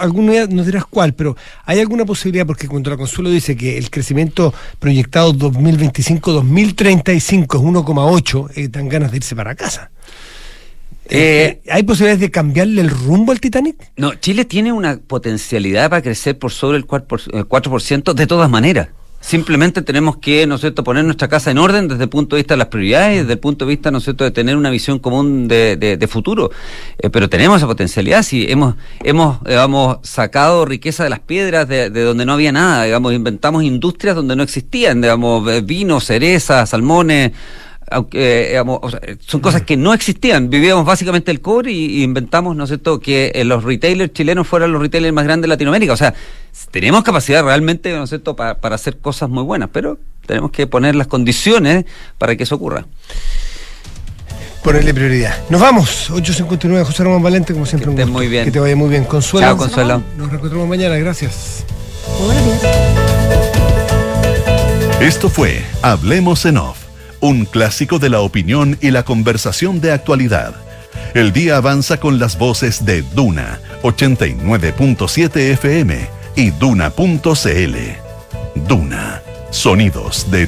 S3: no dirás cuál, pero hay alguna posibilidad? Porque cuando la Consuelo dice que el crecimiento proyectado 2025-2035 es 1,8, dan ganas de irse para casa. ¿Hay posibilidades de cambiarle el rumbo al Titanic?
S18: No, Chile tiene una potencialidad para crecer por sobre el 4% de todas maneras. Simplemente tenemos que, ¿no es cierto?, poner nuestra casa en orden desde el punto de vista de las prioridades, desde el punto de vista, ¿no es cierto?, de tener una visión común de futuro. Pero tenemos esa potencialidad, sí, hemos sacado riqueza de las piedras de donde no había nada, digamos, inventamos industrias donde no existían, digamos, vino, cereza, salmones, aunque digamos, o sea, son cosas que no existían. Vivíamos básicamente el cobre y inventamos, ¿no es cierto?, que los retailers chilenos fueran los retailers más grandes de Latinoamérica. O sea, tenemos capacidad realmente, ¿no es cierto?, para hacer cosas muy buenas, pero tenemos que poner las condiciones para que eso ocurra.
S3: Ponerle prioridad. Nos vamos. 8:59, José Ramón Valente, como siempre.
S18: Que estés muy bien.
S3: Que te vaya muy bien. Consuelo.
S18: Chao, Consuelo.
S3: Nos reencontramos mañana. Gracias.
S1: Buenos días.
S2: Esto fue Hablemos en Off, un clásico de la opinión y la conversación de actualidad. El día avanza con las voces de Duna 89.7 FM y Duna.cl. Duna, sonidos de